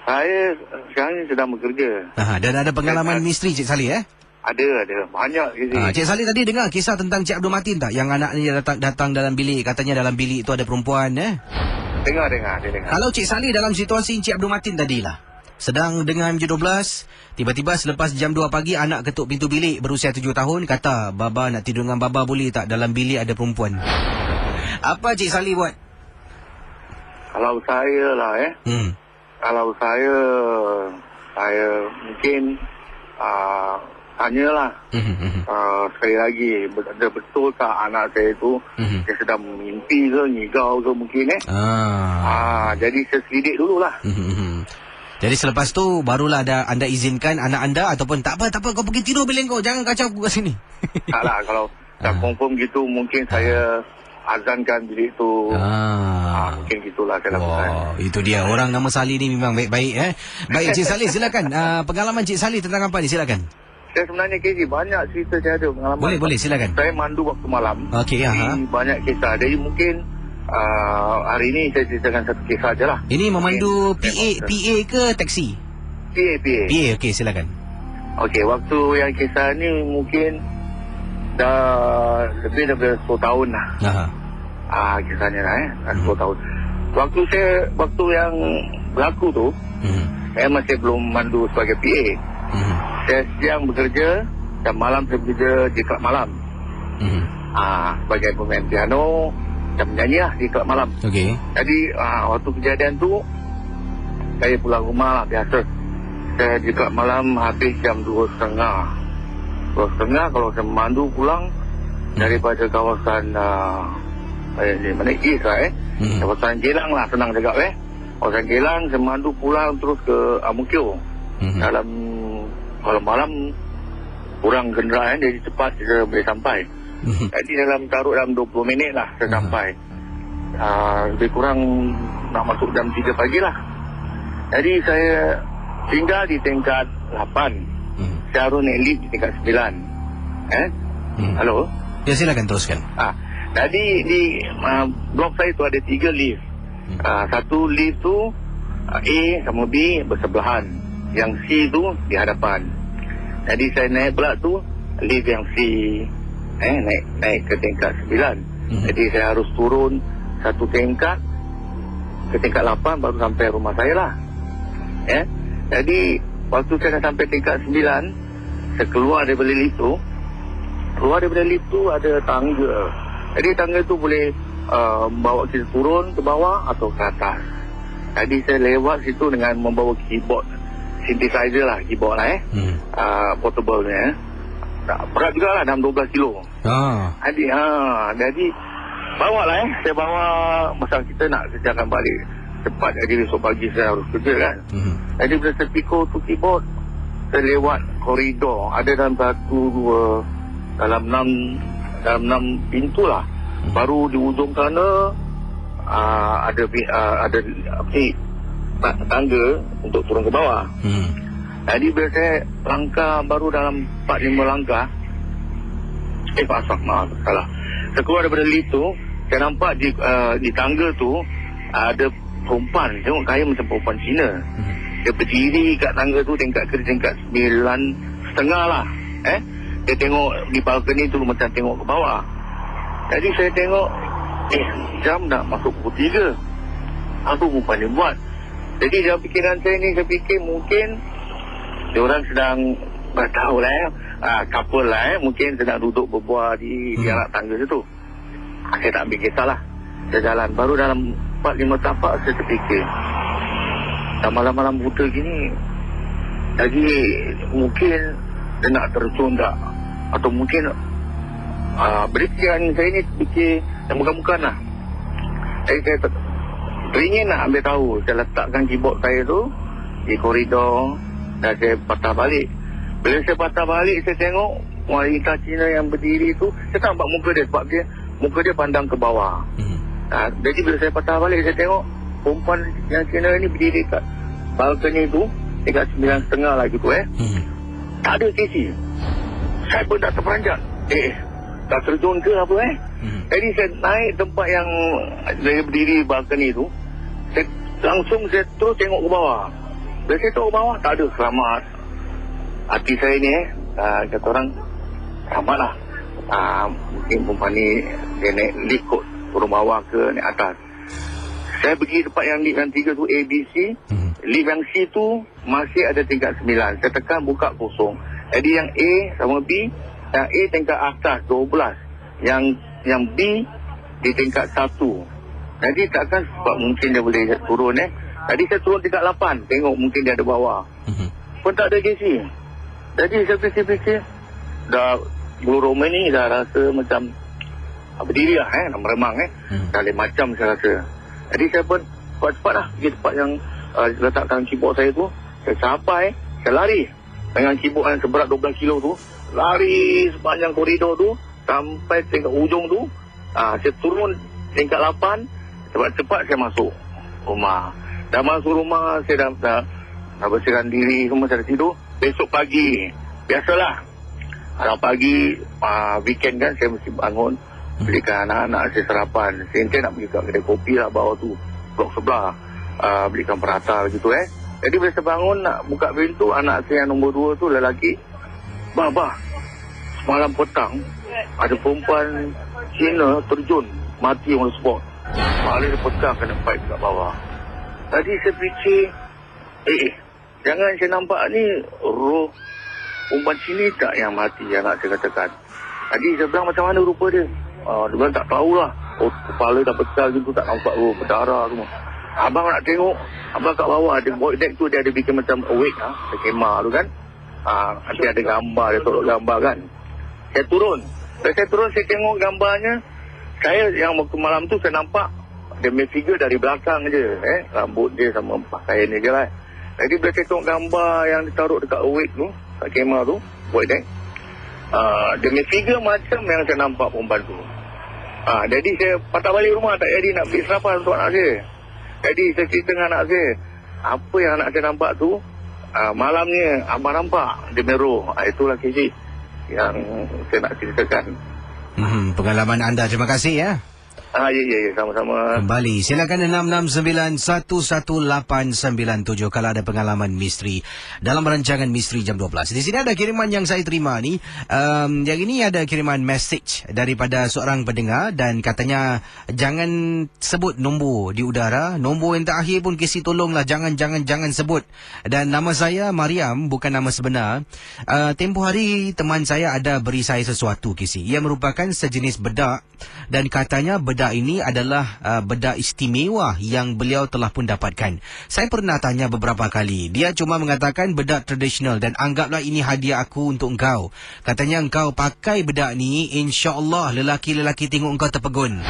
Saya sekarang ni sedang bekerja. Dan ada pengalaman misteri Cik Saleh Ada. Banyak KC. Cik Saleh tadi dengar kisah tentang Cik Abdul Matin tak? Yang anaknya datang dalam bilik, katanya dalam bilik tu ada perempuan Dengar. Kalau Cik Saleh dalam situasi Cik Abdul Matin tadilah, sedang dengan MJ12, tiba-tiba selepas jam 2 pagi anak ketuk pintu bilik berusia 7 tahun, kata, baba nak tidur dengan baba boleh tak? Dalam bilik ada perempuan. Apa Cik Saleh buat? Kalau saya lah kalau saya mungkin tanyalah sekali lagi, betul tak anak saya tu dia sedang mimpi ke, ngigau ke mungkin jadi saya selidik dululah. Jadi selepas tu barulah anda izinkan anak anda, ataupun tak apa kau pergi tidur bilik kau, jangan kacau aku kat sini. Taklah, kalau dah confirm gitu mungkin saya azankan bilik tu. Mungkin gitulah saya lakukan. Itu dia, orang nama Saleh ni memang baik-baik Baik Cik Saleh, silakan. Pengalaman Cik Saleh tentang apa ni, silakan. Saya sebenarnya KC banyak cerita saya ada pengalaman. Boleh silakan. Saya mandu waktu malam. Okey, banyak kisah. Jadi mungkin hari ini saya ceritakan satu kisah je lah. Ini memandu PA ke taksi? PA, okey, silakan. Okey, waktu yang kisah ni mungkin dah lebih daripada 10 tahun lah. Kisahnya lah 10 tahun. Waktu yang berlaku tu, saya masih belum mandu sebagai PA. Saya siang bekerja dan malam saya bekerja di klub malam. Sebagai pemain piano dan menyanyi lah di klub malam. Okey. Jadi waktu kejadian tu saya pulang rumah lah biasa. Saya di klub malam habis jam 2.30. 2.30 kalau saya memandu pulang daripada kawasan mana East lah kawasan Gelang lah, senang cakap kawasan Gelang, saya memandu pulang terus ke Amukyo. Dalam kalau malam kurang kenderaan, jadi cepat kita boleh sampai. Jadi taruh dalam 20 minit lah saya sampai. Lebih kurang nak masuk jam 3 pagi lah. Jadi saya tinggal di tingkat 8. Saya harus naik lift di tingkat 9. Halo? Ya, silakan teruskan. Jadi di blok saya tu ada 3 lift. Satu lift tu A sama B bersebelahan. Yang C tu di hadapan. Jadi saya naik pula tu lift yang C. Naik ke tingkat 9. Jadi saya harus turun satu tingkat ke tingkat 8 baru sampai rumah saya lah. Jadi waktu saya dah sampai tingkat 9, saya keluar daripada lift tu. Keluar daripada lift tu ada tangga. Jadi tangga tu boleh bawa kita turun ke bawah atau ke atas. Jadi saya lewat situ dengan membawa keyboard synthesizer lah, keyboard lah portable ni. Berat juga lah, dalam 12 kilo. Jadi bawa lah saya bawa masa kita nak kerjakan balik cepat. Jadi besok pagi saya harus kerja kan. Jadi bila saya pikul tu keyboard, saya lewat koridor. Ada dalam 1, 2, dalam 6 pintu lah. Baru di ujung sana ada tangga untuk turun ke bawah. Jadi bila saya langkah baru dalam 4-5 langkah, maaf salah. Saya keluar daripada lift tu, saya nampak di tangga tu ada perempuan. Tengok gaya macam perempuan Cina. Dia berdiri kat tangga tu tingkat 9.5 lah. Dia tengok di balkoni tu macam tengok ke bawah. Jadi saya tengok, jam dah masuk pukul 3. Apa perempuan dia buat? Jadi dalam fikiran saya ni, saya fikir mungkin diorang sedang, tak tahu lah couple lah mungkin sedang duduk berbual di anak tangga situ. Saya tak ambil kisah lah. Saya jalan, baru dalam 4-5 tapak saya terfikir, dah malam-malam buta gini, lagi mungkin dia nak terjun tak? Atau mungkin berfikiran saya ni fikir yang bukan-bukan lah. Jadi saya teringin nak ambil tahu. Saya letakkan keyboard saya tu di koridor dan saya patah balik. Bila saya patah balik, saya tengok wanita Cina yang berdiri tu. Saya tak nampak muka dia sebab muka dia pandang ke bawah. Jadi bila saya patah balik, saya tengok perempuan yang Cina ni berdiri kat balkoni tu dekat 9.5 lah gitu Tak ada kesi. Saya pun tak terperanjat. Tak terjun ke apa Jadi saya naik tempat yang saya berdiri balkoni tu. Langsung saya terus tengok ke bawah. Bila saya tengok ke bawah, tak ada. Selamat. Hati saya ni kata orang, selamat lah. Mungkin perempuan ni dia naik lift kot, turun bawah ke naik atas. Saya pergi tempat yang lift yang 3 tu A, B, C. Lift yang C tu masih ada tingkat 9. Saya tekan buka kosong. Jadi yang A sama B, yang A tingkat atas 12. Yang B di tingkat 1. Jadi takkan sebab mungkin dia boleh turun Jadi saya turun tingkat 8. Tengok mungkin dia ada bawah. Pun tak ada kesi. Jadi saya fikir-fikir, dah bulu roma ni dah rasa macam berdiri lah nak meremang dah lain macam saya rasa. Jadi saya pun cepat-cepat lah pergi tempat yang letakkan keyboard saya tu. Saya capai, saya lari dengan keyboard yang seberat 12 kilo tu. Lari sepanjang koridor tu sampai tingkat ujung tu. Saya turun tingkat 8. Cepat-cepat saya masuk rumah. Dah masuk rumah, saya dah bersihkan diri semua, saya tidur. Besok pagi, biasalah kalau pagi weekend kan, saya mesti bangun belikan anak-anak saya sarapan. Saya nak pergi ke kedai kopi lah bawah tu, blok sebelah, belikan perata gitu Jadi bila saya bangun nak buka pintu, anak saya yang nombor 2 tu lelaki, Bah, semalam petang ada perempuan Cina terjun mati on the spot. Kepala dia pecah kena pipe kat bawah. Tadi saya fikir, jangan saya nampak ni roh perempuan Cina tak yang mati yang nak saya katakan. Tadi saya bilang macam mana rupa dia. Dia bilang tak tahulah. Kepala dah pecah gitu, tak nampak berdarah semua. Abang nak tengok, abang kat bawah ada void deck tu, dia ada bikin macam awake kemah tu kan. Nanti ada gambar, dia tolak gambar kan. Saya turun. Saya turun, saya tengok gambarnya. Saya yang waktu malam tu saya nampak dia punya figure dari belakang je. Rambut dia sama pakaian dia lah. Jadi bila saya tengok gambar yang ditaruh dekat awake tu, kat kemah tu, void deck, dia punya figure macam yang saya nampak perempuan tu. Jadi saya patah balik rumah, tak jadi nak beli sarapan untuk anak saya. Jadi saya cerita dengan anak saya, apa yang anak saya nampak tu, malamnya abang nampak dia meroh. Itulah kisah yang saya nak ceritakan. Pengalaman anda, terima kasih ya. Ya, sama-sama. Kembali, silakan 669-11897 kalau ada pengalaman misteri dalam rancangan Misteri Jam 12. Di sini ada kiriman yang saya terima ni. Yang ini ada kiriman message daripada seorang pendengar dan katanya jangan sebut nombor di udara. Nombor yang terakhir pun kisi tolonglah jangan sebut. Dan nama saya Mariam, bukan nama sebenar. Tempoh hari teman saya ada beri saya sesuatu kisi. Ia merupakan sejenis bedak dan katanya bedak ini adalah bedak istimewa yang beliau telah pun dapatkan. Saya pernah tanya beberapa kali. Dia cuma mengatakan bedak tradisional dan anggaplah ini hadiah aku untuk engkau. Katanya engkau pakai bedak ni, insya-Allah lelaki-lelaki tengok engkau terpegun.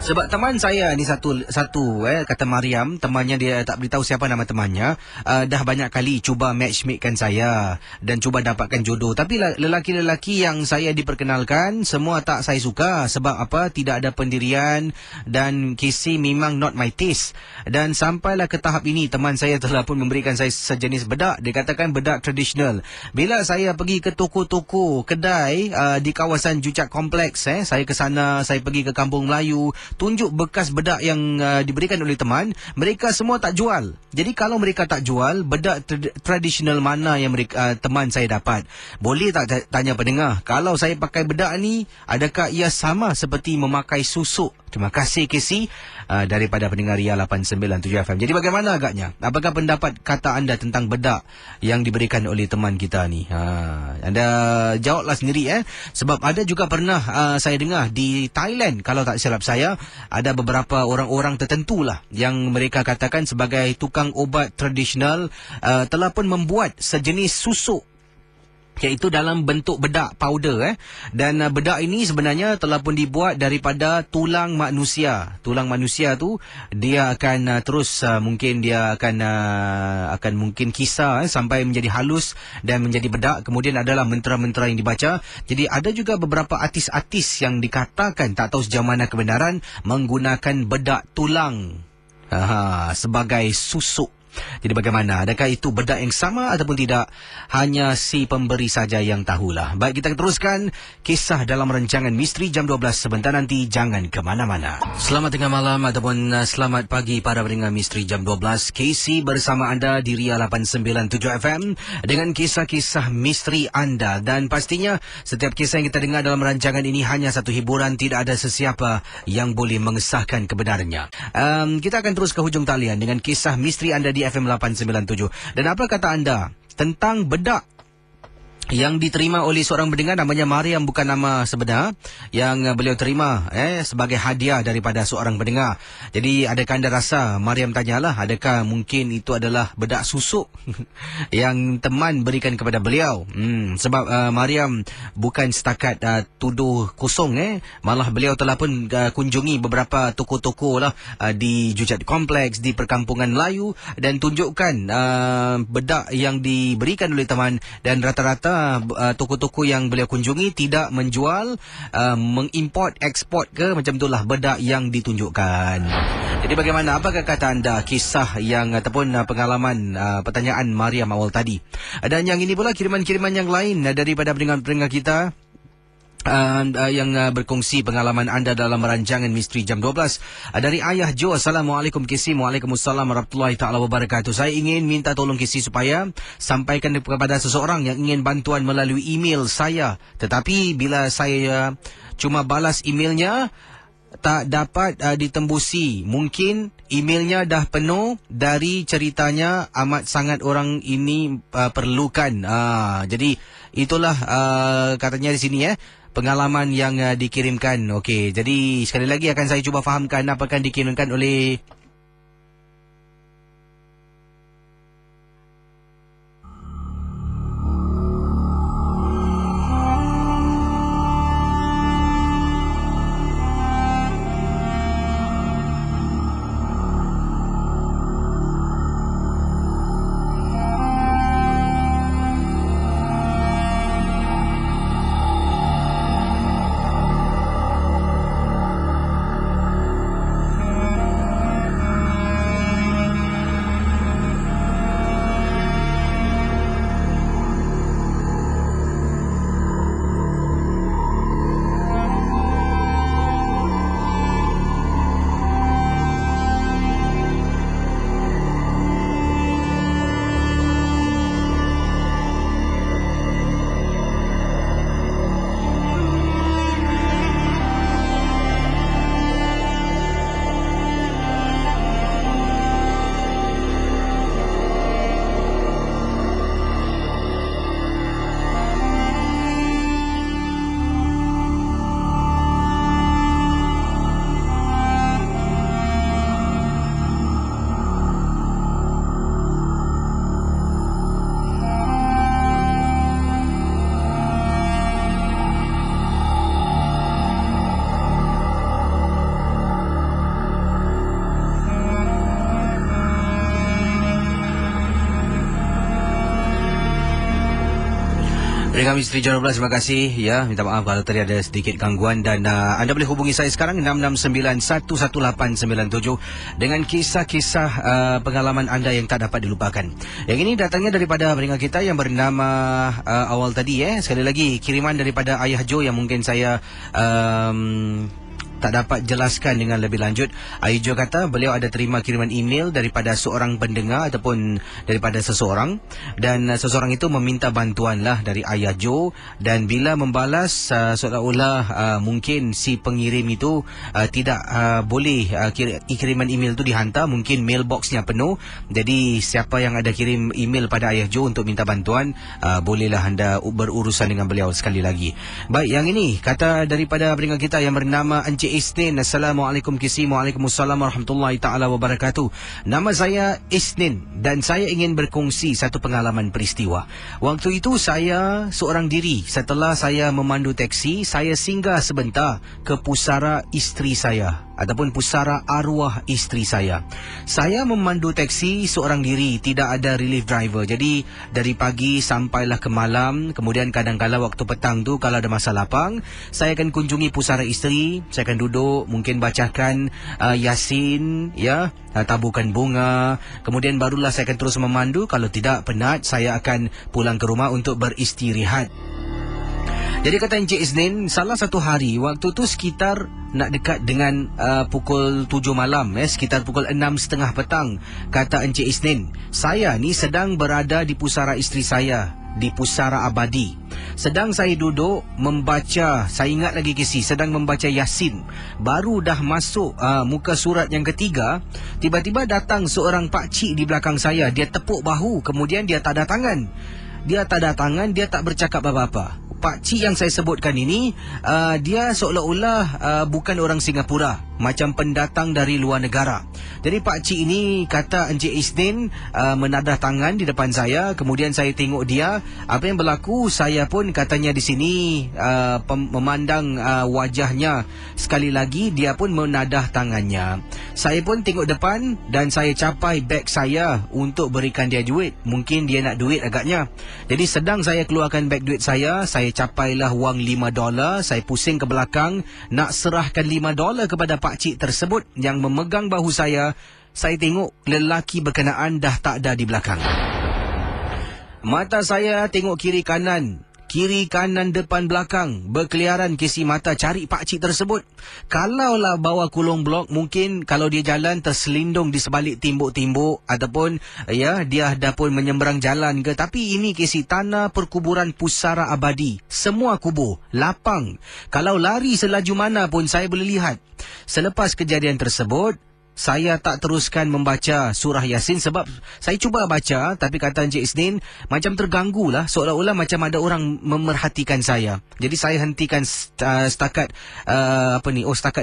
Sebab teman saya ni satu kata Mariam, temannya dia tak beritahu siapa nama temannya, dah banyak kali cuba matchmakekan saya dan cuba dapatkan jodoh. Tapi lelaki-lelaki yang saya diperkenalkan semua tak saya suka. Sebab apa? Tidak ada pendirian dan kisi memang not my taste. Dan sampailah ke tahap ini, teman saya telah pun memberikan saya sejenis bedak. Dia katakan bedak tradisional. Bila saya pergi ke toko-toko, kedai di kawasan Jucat Kompleks, saya ke sana, saya pergi ke Kampung Melayu, tunjuk bekas bedak yang diberikan oleh teman, mereka semua tak jual. Jadi kalau mereka tak jual, bedak tradisional mana yang teman saya dapat? Boleh tak tanya pendengar, kalau saya pakai bedak ni, adakah ia sama seperti memakai susuk? Terima kasih Casey daripada pendengar Ria 897 FM. Jadi bagaimana agaknya? Apakah pendapat kata anda tentang bedak yang diberikan oleh teman kita ni? Anda jawablah sendiri sebab ada juga pernah saya dengar di Thailand, kalau tak silap saya, ada beberapa orang-orang tertentulah yang mereka katakan sebagai tukang ubat tradisional telah pun membuat sejenis susuk, iaitu dalam bentuk bedak powder dan bedak ini sebenarnya telah pun dibuat daripada tulang manusia. Tulang manusia tu dia akan terus mungkin dia akan mungkin kisar sampai menjadi halus dan menjadi bedak. Kemudian adalah mentera-mentera yang dibaca. Jadi ada juga beberapa artis-artis yang dikatakan, tak tahu sejauh mana kebenaran, menggunakan bedak tulang sebagai susuk. Jadi bagaimana? Adakah itu bedak yang sama ataupun tidak? Hanya si pemberi saja yang tahulah. Baik, kita teruskan kisah dalam rancangan Misteri Jam 12 sebentar nanti. Jangan ke mana-mana. Selamat tengah malam ataupun selamat pagi para pendengar Misteri Jam 12. Casey bersama anda di Ria 897 FM dengan kisah-kisah misteri anda. Dan pastinya setiap kisah yang kita dengar dalam rancangan ini hanya satu hiburan. Tidak ada sesiapa yang boleh mengesahkan kebenarannya. Kita akan terus ke hujung talian dengan kisah misteri anda di FM 897. Dan apa kata anda tentang bedak yang diterima oleh seorang pendengar, namanya Mariam, bukan nama sebenar, yang beliau terima sebagai hadiah daripada seorang pendengar. Jadi adakah anda rasa, Mariam tanyalah, adakah mungkin itu adalah bedak susuk yang teman berikan kepada beliau? Sebab Mariam bukan setakat tuduh kosong, malah beliau telah pun kunjungi beberapa toko-toko lah di Jucat Kompleks, di perkampungan Melayu, dan tunjukkan bedak yang diberikan oleh teman. Dan rata-rata toko-toko yang beliau kunjungi tidak menjual, mengimport, ekspor ke, macam itulah bedak yang ditunjukkan. Jadi bagaimana? Apakah kata anda kisah yang ataupun pengalaman pertanyaan Mariam awal tadi? Dan yang ini pula kiriman-kiriman yang lain daripada pendengar-pendengar kita yang berkongsi pengalaman anda dalam rancangan Misteri Jam 12. Dari Ayah Jo, Assalamualaikum Kisi. Waalaikumsalam warahmatullahi ta'ala wabarakatuh. Saya ingin minta tolong Kisi supaya sampaikan kepada seseorang yang ingin bantuan melalui email saya. Tetapi bila saya cuma balas emailnya, tak dapat ditembusi. Mungkin emailnya dah penuh dari ceritanya amat sangat orang ini perlukan. Jadi itulah katanya di sini pengalaman yang dikirimkan. Okey, jadi sekali lagi akan saya cuba fahamkan apa yang dikirimkan oleh Peringkat Misteri Jam 12, terima kasih. Ya, minta maaf kalau tadi ada sedikit gangguan. Dan anda boleh hubungi saya sekarang 669-11897 dengan kisah-kisah pengalaman anda yang tak dapat dilupakan. Yang ini datangnya daripada peringkat kita yang bernama awal tadi. Sekali lagi, kiriman daripada Ayah Jo yang mungkin saya tak dapat jelaskan dengan lebih lanjut. Ayah Jo kata beliau ada terima kiriman email daripada seorang pendengar ataupun daripada seseorang, dan seseorang itu meminta bantuan lah dari Ayah Jo, dan bila membalas seolah-olah mungkin si pengirim itu tidak boleh kiriman email itu dihantar, mungkin mailboxnya penuh. Jadi siapa yang ada kirim email pada Ayah Jo untuk minta bantuan, bolehlah anda berurusan dengan beliau sekali lagi. Baik, yang ini kata daripada peringkat kita yang bernama Encik Isnin. Assalamualaikum Kisi. Waalaikumsalam warahmatullahi ta'ala wabarakatuh. Nama saya Isnin dan saya ingin berkongsi satu pengalaman peristiwa. Waktu itu saya seorang diri. Setelah saya memandu teksi, saya singgah sebentar ke pusara isteri saya ataupun pusara arwah isteri saya. Saya memandu teksi seorang diri, tidak ada relief driver. Jadi dari pagi sampailah ke malam, kemudian kadang-kadang waktu petang tu kalau ada masa lapang, saya akan kunjungi pusara isteri, saya akan duduk, mungkin bacakan Yasin, taburkan bunga, kemudian barulah saya akan terus memandu. Kalau tidak penat, saya akan pulang ke rumah untuk beristirahat. Jadi kata Encik Isnin, salah satu hari waktu tu sekitar nak dekat dengan pukul 7 malam, sekitar pukul 6.30 petang, kata Encik Isnin, saya ni sedang berada di pusara isteri saya, di pusara abadi. Sedang saya duduk membaca, saya ingat lagi Kisi, sedang membaca Yasin. Baru dah masuk muka surat yang ketiga, tiba-tiba datang seorang pakcik di belakang saya. Dia tepuk bahu, kemudian dia tanda tangan. Dia tak bercakap apa-apa. Pakcik yang saya sebutkan ini, dia seolah-olah bukan orang Singapura, macam pendatang dari luar negara. Jadi pakcik ini kata Encik Isnin menadah tangan di depan saya, kemudian saya tengok dia. Apa yang berlaku, saya pun katanya di sini memandang wajahnya. Sekali lagi dia pun menadah tangannya. Saya pun tengok depan dan saya capai beg saya untuk berikan dia duit. Mungkin dia nak duit agaknya. Jadi sedang saya keluarkan beg duit saya capailah wang $5. Saya pusing ke belakang nak serahkan $5 kepada pakcik tersebut yang memegang bahu saya. Saya tengok lelaki berkenaan dah tak ada di belakang. Mata saya tengok kiri kanan, depan belakang, berkeliaran kisi mata cari pakcik tersebut. Kalaulah bawa kulung blok, mungkin kalau dia jalan terselindung di sebalik timbuk-timbuk ataupun dia dah pun menyeberang jalan ke. Tapi ini kisi tanah perkuburan pusara abadi, semua kubur, lapang. Kalau lari selaju mana pun saya boleh lihat. Selepas kejadian tersebut, saya tak teruskan membaca surah Yasin sebab saya cuba baca, tapi kata Encik Isnin macam terganggu lah, seolah-olah macam ada orang memerhatikan saya. Jadi saya hentikan setakat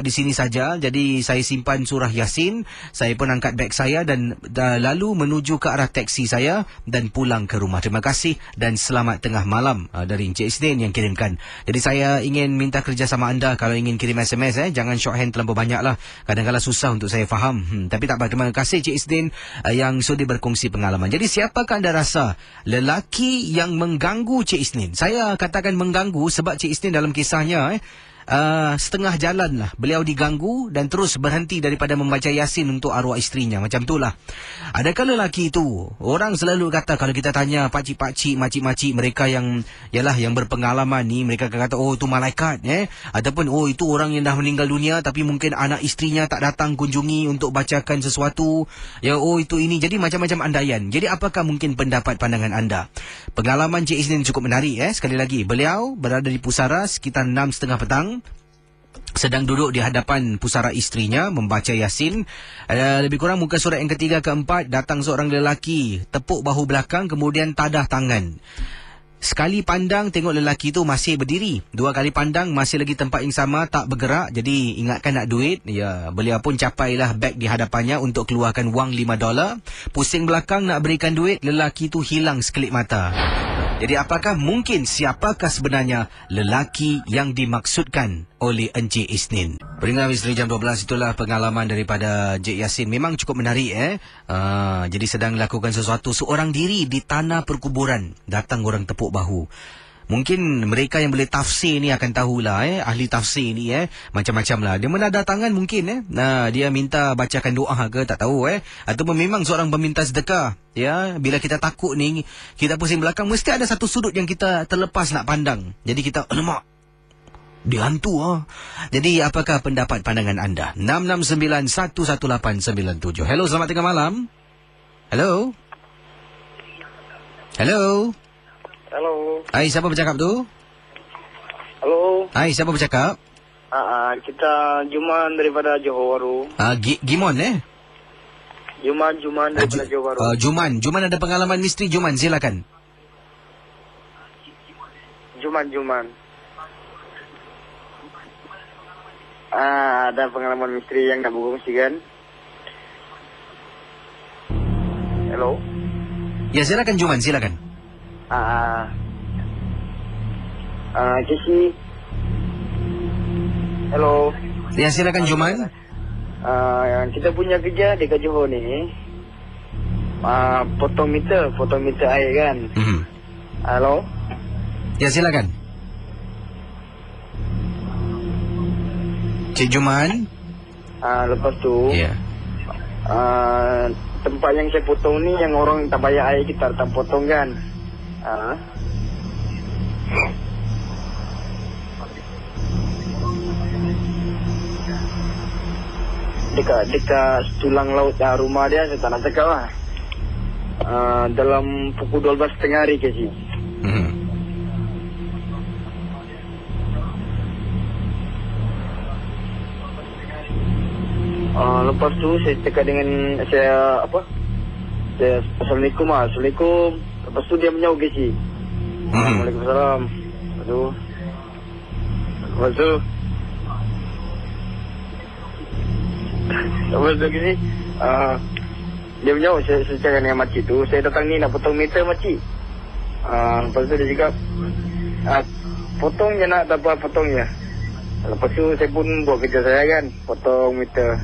di sini saja. Jadi saya simpan surah Yasin, saya pun angkat beg saya dan lalu menuju ke arah teksi saya dan pulang ke rumah. Terima kasih dan selamat tengah malam dari Encik Isnin yang kirimkan. Jadi saya ingin minta kerjasama anda kalau ingin kirim SMS, jangan shorthand terlalu banyak lah. Kadang-kadang susah untuk saya faham. Tapi tak apa, terima kasih Cik Isnin yang sudah berkongsi pengalaman. Jadi siapakah anda rasa lelaki yang mengganggu Cik Isnin? Saya katakan mengganggu sebab Cik Isnin dalam kisahnya setengah jalan lah beliau diganggu dan terus berhenti daripada membaca Yasin untuk arwah isterinya. Macam itulah. Adakah lelaki itu, orang selalu kata kalau kita tanya pakcik-pakcik, makcik-makcik, mereka yang berpengalaman ni, mereka akan kata oh itu malaikat, ataupun oh itu orang yang dah meninggal dunia tapi mungkin anak isterinya tak datang kunjungi untuk bacakan sesuatu, oh itu ini. Jadi macam-macam andaian. Jadi apakah mungkin pendapat pandangan anda? Pengalaman Cik Isnin cukup menarik. Sekali lagi, beliau berada di pusara sekitar 6.30 petang, sedang duduk di hadapan pusara isterinya membaca Yasin. Lebih kurang muka surat yang ketiga keempat, datang seorang lelaki, tepuk bahu belakang, kemudian tadah tangan. Sekali pandang tengok lelaki itu masih berdiri. Dua kali pandang masih lagi tempat yang sama, tak bergerak. Jadi ingatkan nak duit, beliau pun capailah beg di hadapannya untuk keluarkan wang $5. Pusing belakang nak berikan duit, lelaki itu hilang sekelip mata. Jadi apakah mungkin siapakah sebenarnya lelaki yang dimaksudkan oleh Encik Isnin? Peringkat Misteri Jam 12, itulah pengalaman daripada Encik Yasin. Memang cukup menarik. Jadi sedang lakukan sesuatu seorang diri di tanah perkuburan. Datang orang tepuk bahu. Mungkin mereka yang boleh tafsir ni akan tahulah ahli tafsir ni macam-macam lah. Dia menadatangan mungkin dia minta bacakan doa ke tak tahu ataupun memang seorang peminta sedekah. Ya, bila kita takut ni, kita pusing belakang, mesti ada satu sudut yang kita terlepas nak pandang. Jadi kita, alamak, dia hantu Jadi apakah pendapat pandangan anda? 669-11897. Hello, selamat tengah malam. Hello. Hello. Halo. Hai, siapa bercakap tu? Halo. Hai, siapa bercakap? Kita Juman daripada Johor Bahru. Gimon Juman daripada Johor Bahru. Juman ada pengalaman misteri. Juman, silakan. Juman. Ada pengalaman misteri yang tak berfungsi kan? Halo. Ya, silakan Juman, silakan. Kisi. Halo. Ya, silakan Juman. Kita punya kerja di Johor ni, potong meter air kan. Halo. Ya, silakan. Cik Juman. Lepas tu. Ya. Tempat yang saya potong ni, yang orang tak bayar air kita datang potong kan. Dekat tulang laut rumah dia, saya tak nak cakap lah. Dalam pukul 12.30 hari ke sini. Lepas tu saya cakap dengan saya Assalamualaikum. Lepas tu dia menjauh ke sini. Waalaikumsalam. Lepas tu gini, dia menjauh. Saya cakap dengan makcik tu, saya datang ni nak potong meter makcik. Lepas tu dia cakap, potong je nak, tak apa, potong je. Lepas tu saya pun buat kerja saya kan, potong meter.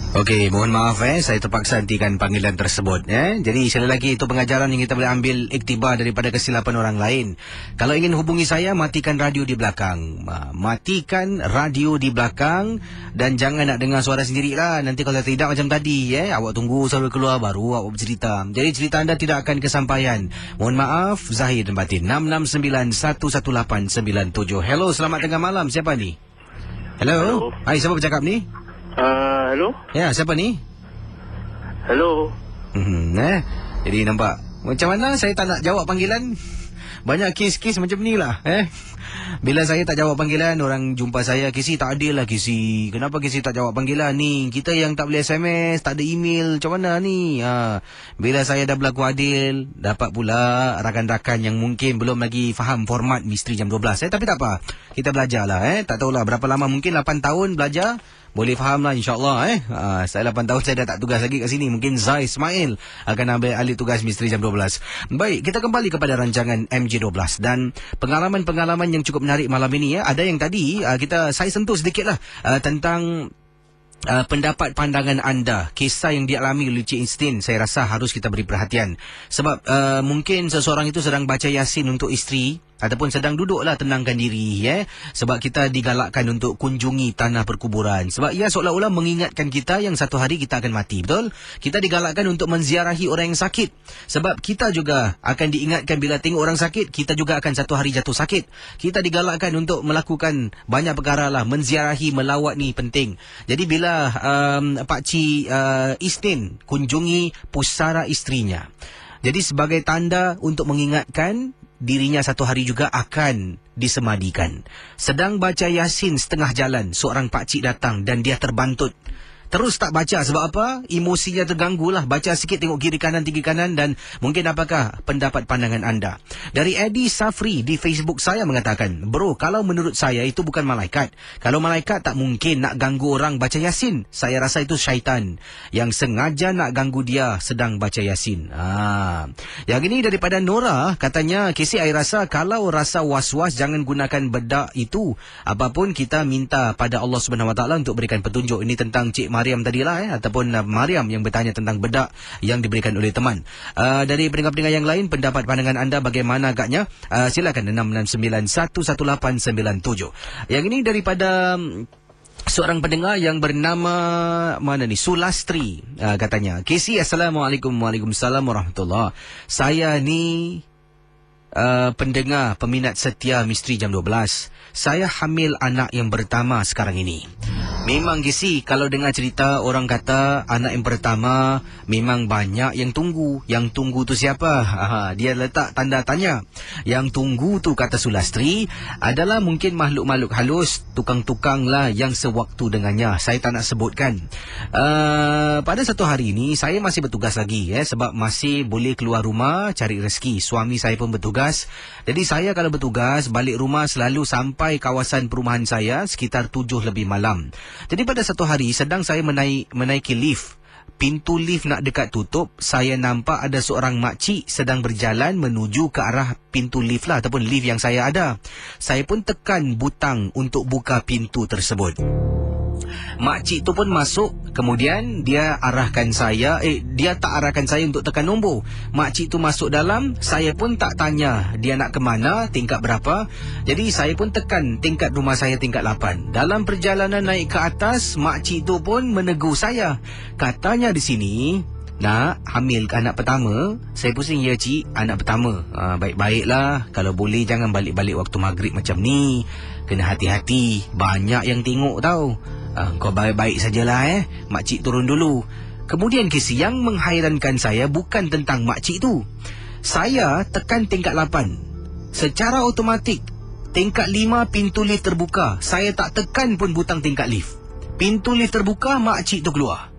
Okey, mohon maaf saya terpaksa hentikan panggilan tersebut Jadi sekali lagi, itu pengajaran yang kita boleh ambil iktibar daripada kesilapan orang lain. Kalau ingin hubungi saya, matikan radio di belakang. Matikan radio di belakang dan jangan nak dengar suara sendirilah. Nanti kalau tidak macam tadi awak tunggu sampai keluar baru awak bercerita. Jadi cerita anda tidak akan kesampaian. Mohon maaf zahir dan batin. 669-11897. Hello, selamat tengah malam. Siapa ni? Hello. Hai, siapa bercakap ni? Hello? Ya, siapa ni? Hello? Jadi nampak macam mana saya tak nak jawab panggilan. Banyak kes-kes macam ni lah Bila saya tak jawab panggilan, orang jumpa saya, Kisi tak adil lah Kisi. Kenapa Kisi tak jawab panggilan ni? Kita yang tak boleh SMS, tak ada email, macam mana ni? Bila saya dah berlaku adil, dapat pula rakan-rakan yang mungkin belum lagi faham format Misteri Jam 12 Tapi tak apa, kita belajar lah Tak tahulah berapa lama, mungkin 8 tahun belajar, boleh faham lah insyaAllah Saya 8 tahun saya dah tak tugas lagi kat sini. Mungkin Zai Ismail akan ambil alih tugas Misteri Jam 12. Baik, kita kembali kepada rancangan MJ12 dan pengalaman-pengalaman yang cukup menarik malam ini Ada yang tadi saya sentuh sedikit lah tentang pendapat pandangan anda, kisah yang dialami oleh Cik Istin. Saya rasa harus kita beri perhatian sebab mungkin seseorang itu sedang baca Yasin untuk isteri ataupun sedang duduklah tenangkan diri sebab kita digalakkan untuk kunjungi tanah perkuburan. Sebab ia seolah-olah mengingatkan kita yang satu hari kita akan mati, betul? Kita digalakkan untuk menziarahi orang yang sakit sebab kita juga akan diingatkan bila tengok orang sakit, kita juga akan satu hari jatuh sakit. Kita digalakkan untuk melakukan banyak perkara lah, menziarahi, melawat ni penting. Jadi bila Pakcik Istin kunjungi pusara isterinya, jadi sebagai tanda untuk mengingatkan dirinya satu hari juga akan disemadikan. Sedang baca Yasin setengah jalan, seorang pakcik datang dan dia terbantut. Terus tak baca, sebab apa? Emosinya terganggu lah. Baca sikit, tengok kiri kanan, tinggi kanan. Dan mungkin apakah pendapat pandangan anda? Dari Eddie Safri di Facebook saya mengatakan, bro, kalau menurut saya itu bukan malaikat. Kalau malaikat tak mungkin nak ganggu orang baca Yasin. Saya rasa itu syaitan yang sengaja nak ganggu dia sedang baca Yasin. Yang ini daripada Nora, katanya, Kesi, saya rasa kalau rasa was-was jangan gunakan bedak itu. Apapun kita minta pada Allah SWT untuk berikan petunjuk. Ini tentang Cik Mariam tadilah ataupun Mariam yang bertanya tentang bedak yang diberikan oleh teman. Dari pendengar-pendengar yang lain, pendapat pandangan anda bagaimana agaknya? Silakan 6691897. Yang ini daripada seorang pendengar yang bernama Sulastri, katanya, KC, Assalamualaikum. Waalaikumsalam warahmatullahi. Saya ni pendengar peminat setia Misteri Jam 12. Saya hamil anak yang pertama sekarang ini. Memang Gisi, kalau dengar cerita orang kata anak yang pertama memang banyak yang tunggu. Yang tunggu tu siapa? Dia letak tanda tanya. Yang tunggu tu, kata Sulastri, adalah mungkin makhluk-makhluk halus, tukang-tukang lah yang sewaktu dengannya. Saya tak nak sebutkan. Pada satu hari ini saya masih bertugas lagi, sebab masih boleh keluar rumah cari rezeki. Suami saya pun bertugas. Jadi saya kalau bertugas balik rumah selalu sampai kawasan perumahan saya sekitar 7 lebih malam. Jadi pada satu hari sedang saya menaiki lift. Pintu lift nak dekat tutup, saya nampak ada seorang makcik sedang berjalan menuju ke arah pintu lift lah, ataupun lift yang saya ada. Saya pun tekan butang untuk buka pintu tersebut. Makcik tu pun masuk, kemudian dia arahkan saya, dia tak arahkan saya untuk tekan nombor. Makcik tu masuk dalam, saya pun tak tanya dia nak ke mana, tingkat berapa. Jadi saya pun tekan tingkat rumah saya tingkat 8. Dalam perjalanan naik ke atas, makcik tu pun menegur saya. Katanya di sini, nak hamil ke anak pertama? Saya pusing, ya cik, anak pertama. Baik-baiklah, kalau boleh jangan balik-balik waktu maghrib macam ni. Kena hati-hati, banyak yang tengok tau. Kau baik-baik sajalah makcik turun dulu. Kemudian kes yang menghairankan saya bukan tentang makcik tu. Saya tekan tingkat 8. Secara automatik tingkat 5 pintu lift terbuka. Saya tak tekan pun butang tingkat lift. Pintu lift terbuka, makcik tu keluar.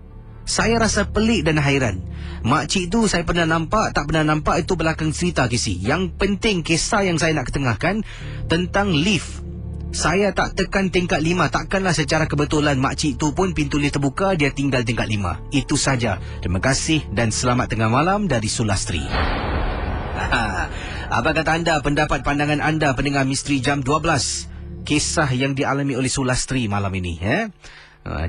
Saya rasa pelik dan hairan. Makcik tu saya pernah nampak, tak pernah nampak, itu belakang cerita kisi. Yang penting kisah yang saya nak ketengahkan tentang lift. Saya tak tekan tingkat 5. Takkanlah secara kebetulan makcik tu pun pintu lift terbuka, dia tinggal tingkat 5. Itu saja. Terima kasih dan selamat tengah malam dari Sulastri. Apa kata anda, pendapat pandangan anda pendengar Misteri Jam 12? Kisah yang dialami oleh Sulastri malam ini.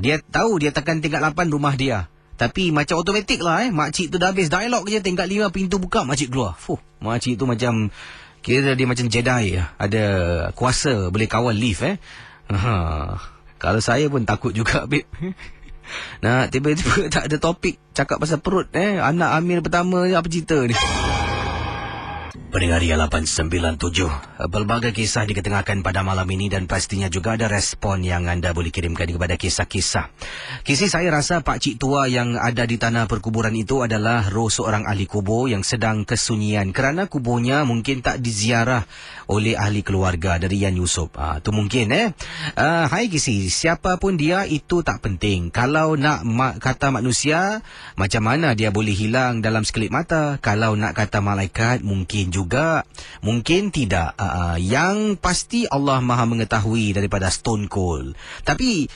Dia tahu dia tekan tingkat 8 rumah dia. Tapi macam automatik lah makcik tu dah habis dialog je, tingkat 5 pintu buka, makcik keluar. Makcik tu macam, kira dia macam Jedi, ada kuasa boleh kawal lift. Kalau saya pun takut juga, babe. Nah, tiba-tiba tak ada topik cakap pasal perut, anak hamil pertama, apa cerita ni? Pendengar Ria 897, pelbagai kisah diketengahkan pada malam ini dan pastinya juga ada respon yang anda boleh kirimkan kepada kisah-kisah. Kisah saya rasa pakcik tua yang ada di tanah perkuburan itu adalah roh seorang ahli kubur yang sedang kesunyian kerana kuburnya mungkin tak diziarah oleh ahli keluarga dari Yan Yusof. Tu mungkin hai Kisah, siapa pun dia itu tak penting. Kalau nak kata manusia, macam mana dia boleh hilang dalam sekelip mata? Kalau nak kata malaikat, mungkin juga, mungkin tidak. Yang pasti Allah Maha mengetahui daripada Stone Cold. Tapi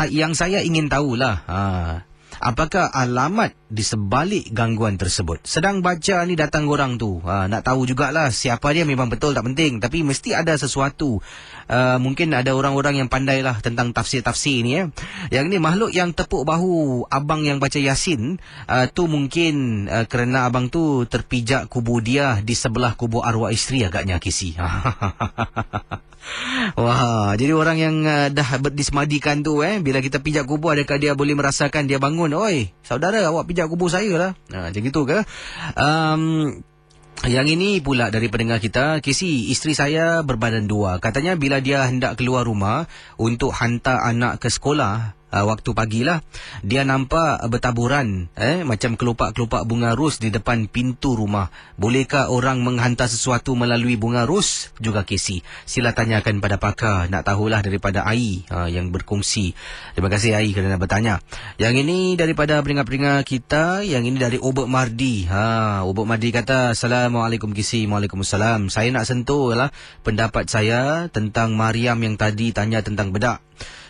yang saya ingin tahulah, apakah alamat di sebalik gangguan tersebut? Sedang baca ni datang orang tu, nak tahu jugalah siapa dia, memang betul tak penting, tapi mesti ada sesuatu. Mungkin ada orang-orang yang pandai lah tentang tafsir-tafsir ni. Yang ni makhluk yang tepuk bahu abang yang baca Yasin, tu mungkin kerana abang tu terpijak kubur dia di sebelah kubur arwah isteri agaknya, Kisi. Wah, jadi orang yang dah disemadikan tu, bila kita pijak kubur, adakah dia boleh merasakan, dia bangun, oi saudara, awak pijak kubur saya lah. Macam gitu ke? Yang ini pula dari pendengar kita, Kisi, isteri saya berbadan 2. Katanya bila dia hendak keluar rumah untuk hantar anak ke sekolah, waktu pagilah, dia nampak bertaburan macam kelopak-kelopak bunga ros di depan pintu rumah. Bolehkah orang menghantar sesuatu melalui bunga ros juga, Kisi? Sila tanyakan pada pakar. Nak tahulah daripada Ai yang berkongsi. Terima kasih Ai kerana bertanya. Yang ini daripada pendengar-pendengar kita, yang ini dari Obot Mardi. Obot Mardi kata, Assalamualaikum Kisi. Waalaikumsalam. Saya nak sentuh lah pendapat saya tentang Mariam yang tadi tanya tentang bedak.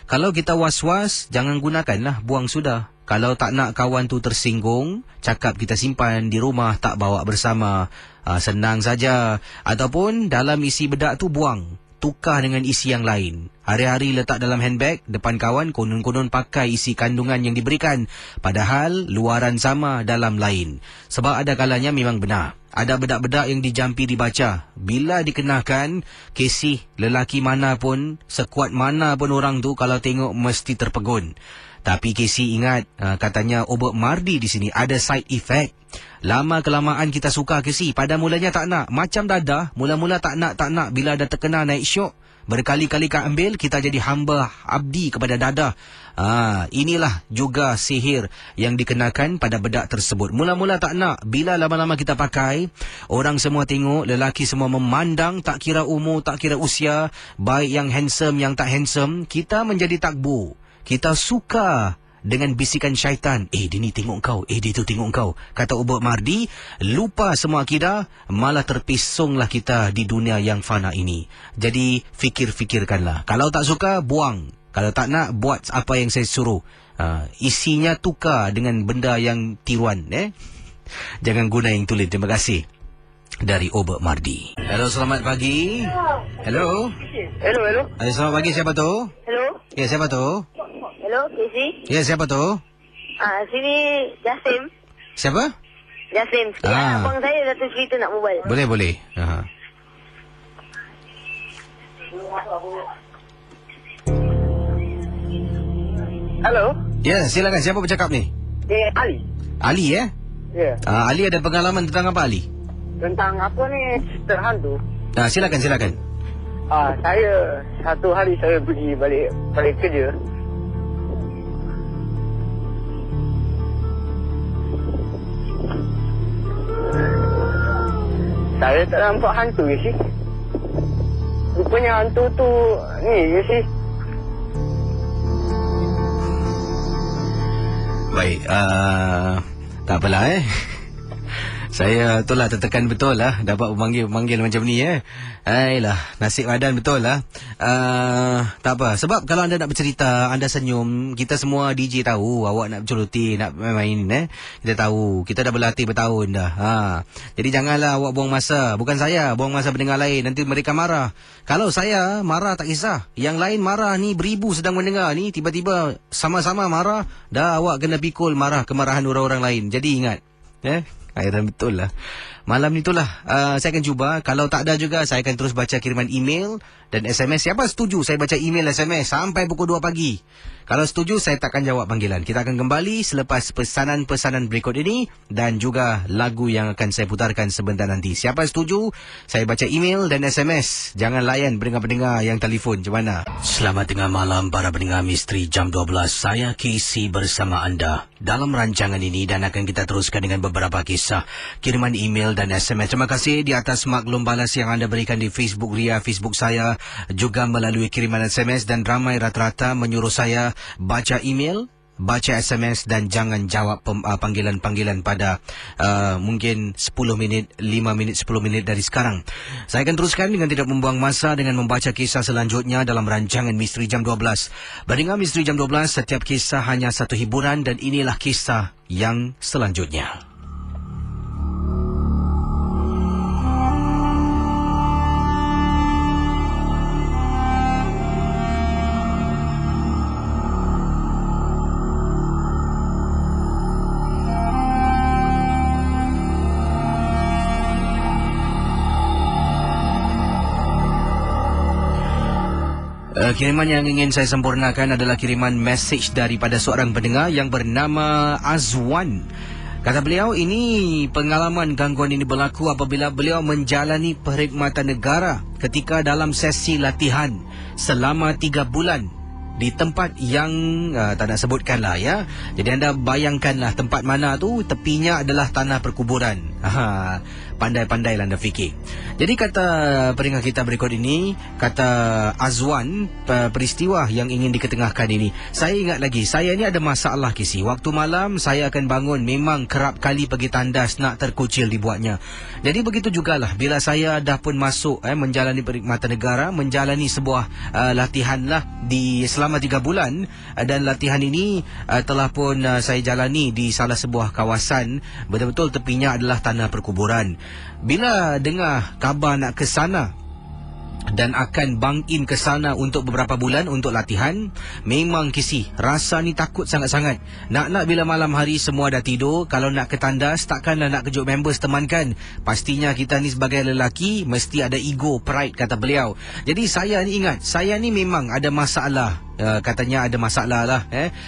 Kalau kita was-was, jangan gunakanlah, buang sudah. Kalau tak nak kawan tu tersinggung, cakap kita simpan di rumah, tak bawa bersama. Senang saja. Ataupun dalam isi bedak tu buang, tukar dengan isi yang lain. Hari-hari letak dalam handbag depan kawan, konon-konon pakai isi kandungan yang diberikan. Padahal luaran sama, dalam lain. Sebab ada kalanya memang benar. Ada bedak-bedak yang dijampi dibaca. Bila dikenakan, Casey, lelaki mana pun, sekuat mana pun orang tu, kalau tengok mesti terpegun. Tapi Casey ingat, katanya obat Mardi di sini ada side effect. Lama-kelamaan kita suka Casey. Pada mulanya tak nak. Macam dadah, mula-mula tak nak. Bila dah terkena naik syok, berkali-kali kau ambil, kita jadi hamba abdi kepada dadah. Inilah juga sihir yang dikenakan pada bedak tersebut. Mula-mula tak nak. Bila lama-lama kita pakai, orang semua tengok, lelaki semua memandang, tak kira umur, tak kira usia, baik yang handsome, yang tak handsome, kita menjadi takbur. Kita suka dengan bisikan syaitan. Dia ni tengok kau, dia tu tengok kau. Kata ubat Mardi, lupa semua akidah, malah terpisunglah kita di dunia yang fana ini. Jadi fikir-fikirkanlah. Kalau tak suka, buang. Kalau tak nak, buat apa yang saya suruh. Isinya tukar dengan benda yang tiruan. Jangan guna yang tulis. Terima kasih. Dari obat Mardi. Hello, selamat pagi. Hello. Hello. Selamat pagi, siapa tu? Hello. Ya, siapa tu? Hello, Casey. Ya, siapa tu? Sini Jasim. Siapa? Jasim. Abang saya satu cerita nak mobile. Boleh. Halo. Ya, silakan. Siapa bercakap ni? Ali. Ali, Ya. Ali ada pengalaman tentang apa, Ali? Tentang apa ni, terhantu. Silakan. Saya satu hari saya pergi balik kerja. Saya tak nampak hantu je sih. Rupanya hantu tu ni je sih. Baik, tak apalah Saya itulah tertekan betul lah dapat memanggil macam ni Ailah, nasib badan betul lah. Tak apa, sebab kalau anda nak bercerita, anda senyum, kita semua DJ tahu awak nak berceruti, nak main kita tahu, kita dah berlatih bertahun dah. Jadi janganlah awak buang masa. Bukan saya, buang masa pendengar lain, nanti mereka marah. Kalau saya marah tak kisah, yang lain marah ni, beribu sedang mendengar ni, tiba-tiba sama-sama marah, dah awak kena pikul marah kemarahan orang-orang lain. Jadi ingat, Airan betul lah. Malam ni itulah saya akan cuba. Kalau tak ada juga, saya akan terus baca kiriman email dan SMS. Siapa setuju saya baca email SMS sampai pukul 2 pagi? Kalau setuju, saya takkan jawab panggilan. Kita akan kembali selepas pesanan-pesanan berikut ini dan juga lagu yang akan saya putarkan sebentar nanti. Siapa setuju, saya baca email dan SMS. Jangan layan pendengar-pendengar yang telefon. Macam mana? Selamat tengah malam para pendengar Misteri Jam 12. Saya Casey bersama anda dalam rancangan ini dan akan kita teruskan dengan beberapa kisah kiriman email dan SMS. Terima kasih di atas maklum balas yang anda berikan di Facebook Ria, Facebook saya, juga melalui kiriman SMS, dan ramai rata-rata menyuruh saya baca email, baca SMS dan jangan jawab panggilan-panggilan pada mungkin 10 minit, 5 minit, 10 minit dari sekarang. Saya akan teruskan dengan tidak membuang masa dengan membaca kisah selanjutnya dalam rancangan Misteri Jam 12. Berdengar Misteri Jam 12, setiap kisah hanya satu hiburan dan inilah kisah yang selanjutnya. Kiriman yang ingin saya sempurnakan adalah kiriman message daripada seorang pendengar yang bernama Azwan. Kata beliau, ini pengalaman gangguan ini berlaku apabila beliau menjalani perkhidmatan negara ketika dalam sesi latihan selama 3 bulan di tempat yang tak nak sebutkanlah ya. Jadi anda bayangkanlah tempat mana tu, tepinya adalah tanah perkuburan. Pandai-pandailah anda fikir. Jadi kata pendengar kita berikut ini, kata Azwan, peristiwa yang ingin diketengahkan ini. Saya ingat lagi, saya ni ada masalah Kisi. Waktu malam saya akan bangun, memang kerap kali pergi tandas nak terkucil dibuatnya. Jadi begitu jugalah bila saya dah pun masuk menjalani perkhidmatan negara, menjalani sebuah latihan lah di selama 3 bulan, dan latihan ini telah pun saya jalani di salah sebuah kawasan, betul-betul tepinya adalah tanah perkuburan. Bila dengar khabar nak ke sana dan akan bang in ke sana untuk beberapa bulan untuk latihan. Memang Kisi, rasa ni takut sangat-sangat. Nak bila malam hari semua dah tidur, kalau nak ke tandas takkanlah nak kejut members teman kan. Pastinya kita ni sebagai lelaki mesti ada ego, pride kata beliau. Jadi saya ni ingat, saya ni memang ada masalah. Katanya ada masalah lah.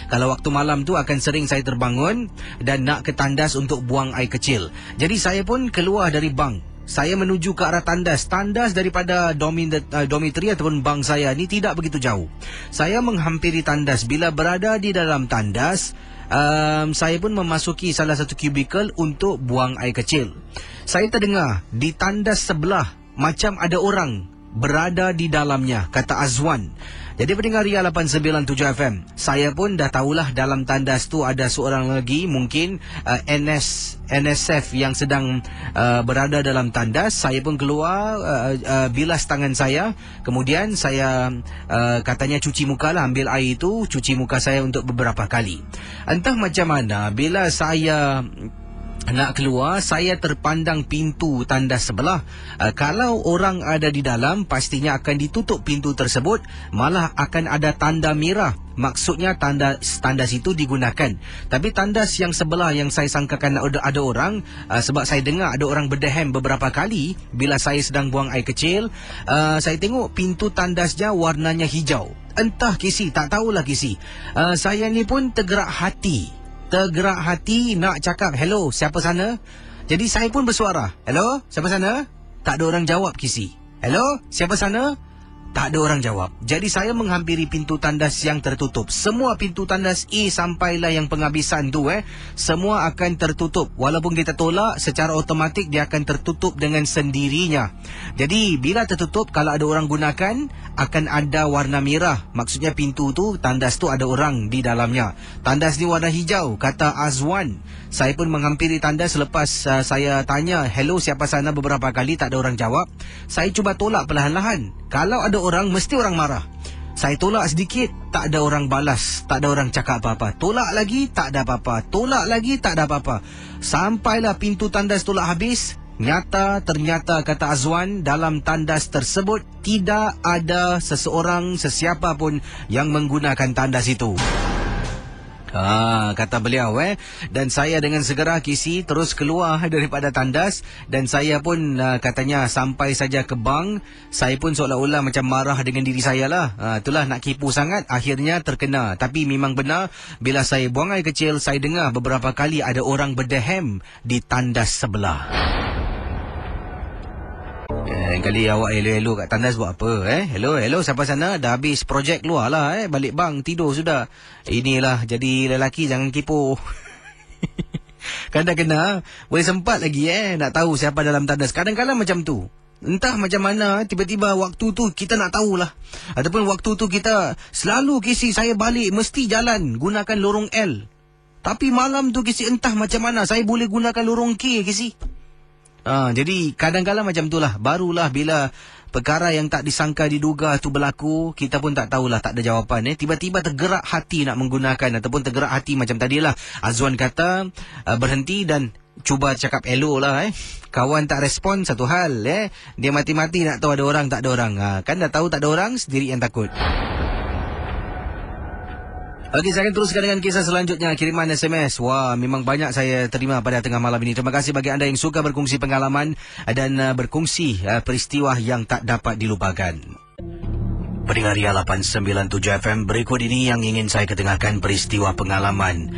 Kalau waktu malam tu akan sering saya terbangun dan nak ke tandas untuk buang air kecil. Jadi saya pun keluar dari bang. Saya menuju ke arah tandas. Tandas daripada dormitory ataupun bang saya ni tidak begitu jauh. Saya menghampiri tandas. Bila berada di dalam tandas, saya pun memasuki salah satu kubikel untuk buang air kecil. Saya terdengar di tandas sebelah macam ada orang berada di dalamnya, kata Azwan. Jadi pendengar Ria 897 FM, saya pun dah tahulah dalam tandas tu ada seorang lagi, mungkin NSF yang sedang berada dalam tandas. Saya pun keluar, bilas tangan saya. Kemudian saya katanya cuci muka lah, ambil air itu, cuci muka saya untuk beberapa kali. Entah macam mana, bila saya nak keluar, saya terpandang pintu tandas sebelah. Kalau orang ada di dalam, pastinya akan ditutup pintu tersebut. Malah akan ada tanda merah. Maksudnya tandas itu digunakan. Tapi tandas yang sebelah yang saya sangkakan ada orang, sebab saya dengar ada orang berdehem beberapa kali bila saya sedang buang air kecil. Saya tengok pintu tandasnya warnanya hijau. Entah Kisi, tak tahulah Kisi. Saya ni pun tergerak hati nak cakap, hello, siapa sana? Jadi saya pun bersuara, hello, siapa sana? Tak ada orang jawab Kisi. Hello, siapa sana? Tak ada orang jawab. Jadi saya menghampiri pintu tandas yang tertutup. Semua pintu tandas sampailah yang penghabisan tu semua akan tertutup. Walaupun kita tolak, secara automatik dia akan tertutup dengan sendirinya. Jadi bila tertutup, kalau ada orang gunakan, akan ada warna merah. Maksudnya pintu tu, tandas tu ada orang di dalamnya. Tandas ni warna hijau, kata Azwan. Saya pun menghampiri tandas. Selepas saya tanya, hello, siapa sana beberapa kali, tak ada orang jawab. Saya cuba tolak perlahan-lahan. Kalau ada orang, mesti orang marah. Saya tolak sedikit, tak ada orang balas, tak ada orang cakap apa-apa. Tolak lagi, tak ada apa-apa. Tolak lagi, tak ada apa-apa. Sampailah pintu tandas tolak habis. Ternyata kata Azwan, dalam tandas tersebut tidak ada sesiapa pun yang menggunakan tandas itu. Kata beliau dan saya dengan segera Kisi terus keluar daripada tandas. Dan saya pun katanya sampai saja ke bank, saya pun seolah-olah macam marah dengan diri saya lah. Itulah, nak kipu sangat, akhirnya terkena. Tapi memang benar, bila saya buang air kecil, saya dengar beberapa kali ada orang berdehem di tandas sebelah. Kali awak hello kat tandas buat apa? Hello, siapa sana? Dah habis projek keluar lah. Balik bang, tidur sudah. Inilah, jadi lelaki jangan kipu. Kan dah kena, boleh sempat lagi nak tahu siapa dalam tandas. Kadang-kadang macam tu. Entah macam mana, tiba-tiba waktu tu kita nak tahulah. Ataupun waktu tu kita selalu Kisi, saya balik mesti jalan gunakan lorong L. Tapi malam tu Kisi, entah macam mana saya boleh gunakan lorong K Kisi. Jadi kadang-kadang macam itulah. Barulah bila perkara yang tak disangka diduga tu berlaku, kita pun tak tahulah, tak ada jawapan. Tiba-tiba tergerak hati nak menggunakan, ataupun tergerak hati macam tadilah Azwan kata, berhenti dan cuba cakap hello lah. Kawan tak respon, satu hal. Dia mati-mati nak tahu ada orang, tak ada orang. Kan dah tahu tak ada orang, sendiri yang takut. Okey, saya akan teruskan dengan kisah selanjutnya, kiriman SMS. Wah, memang banyak saya terima pada tengah malam ini. Terima kasih bagi anda yang suka berkongsi pengalaman dan berkongsi peristiwa yang tak dapat dilupakan. Pendengar Ria 897 FM, berikut ini yang ingin saya ketengahkan peristiwa pengalaman.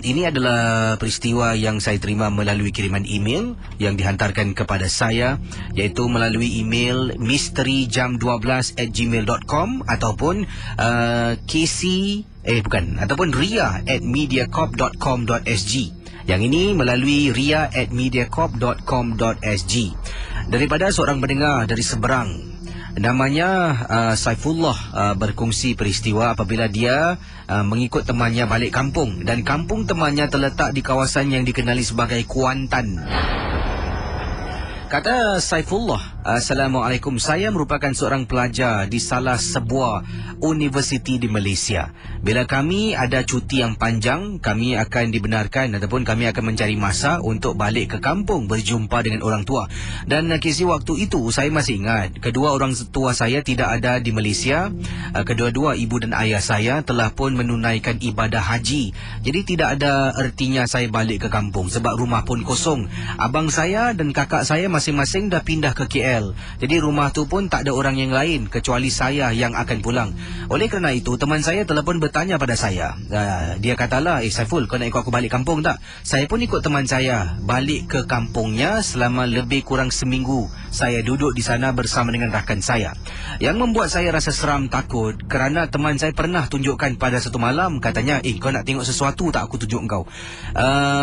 Ini adalah peristiwa yang saya terima melalui kiriman email yang dihantarkan kepada saya, iaitu melalui email misteryjam12@gmail.com ataupun ataupun ria@mediacorp.com.sg. Yang ini melalui ria@mediacorp.com.sg daripada seorang pendengar dari seberang. Namanya Saifullah, berkongsi peristiwa apabila dia mengikut temannya balik kampung, dan kampung temannya terletak di kawasan yang dikenali sebagai Kuantan. Kata Saifullah, Assalamualaikum. Saya merupakan seorang pelajar di salah sebuah universiti di Malaysia. Bila kami ada cuti yang panjang, kami akan dibenarkan ataupun kami akan mencari masa untuk balik ke kampung berjumpa dengan orang tua. Dan kisi waktu itu saya masih ingat, kedua orang tua saya tidak ada di Malaysia. Kedua-dua ibu dan ayah saya telah pun menunaikan ibadah haji. Jadi tidak ada ertinya saya balik ke kampung sebab rumah pun kosong. Abang saya dan kakak saya masing-masing dah pindah ke KL. Jadi rumah tu pun tak ada orang yang lain kecuali saya yang akan pulang. Oleh kerana itu, teman saya telah pun bertanya pada saya. Dia katalah, Saiful, kau nak ikut aku balik kampung tak? Saya pun ikut teman saya balik ke kampungnya selama lebih kurang seminggu. Saya duduk di sana bersama dengan rakan saya. Yang membuat saya rasa seram takut kerana teman saya pernah tunjukkan pada satu malam. Katanya, kau nak tengok sesuatu tak aku tunjuk kau?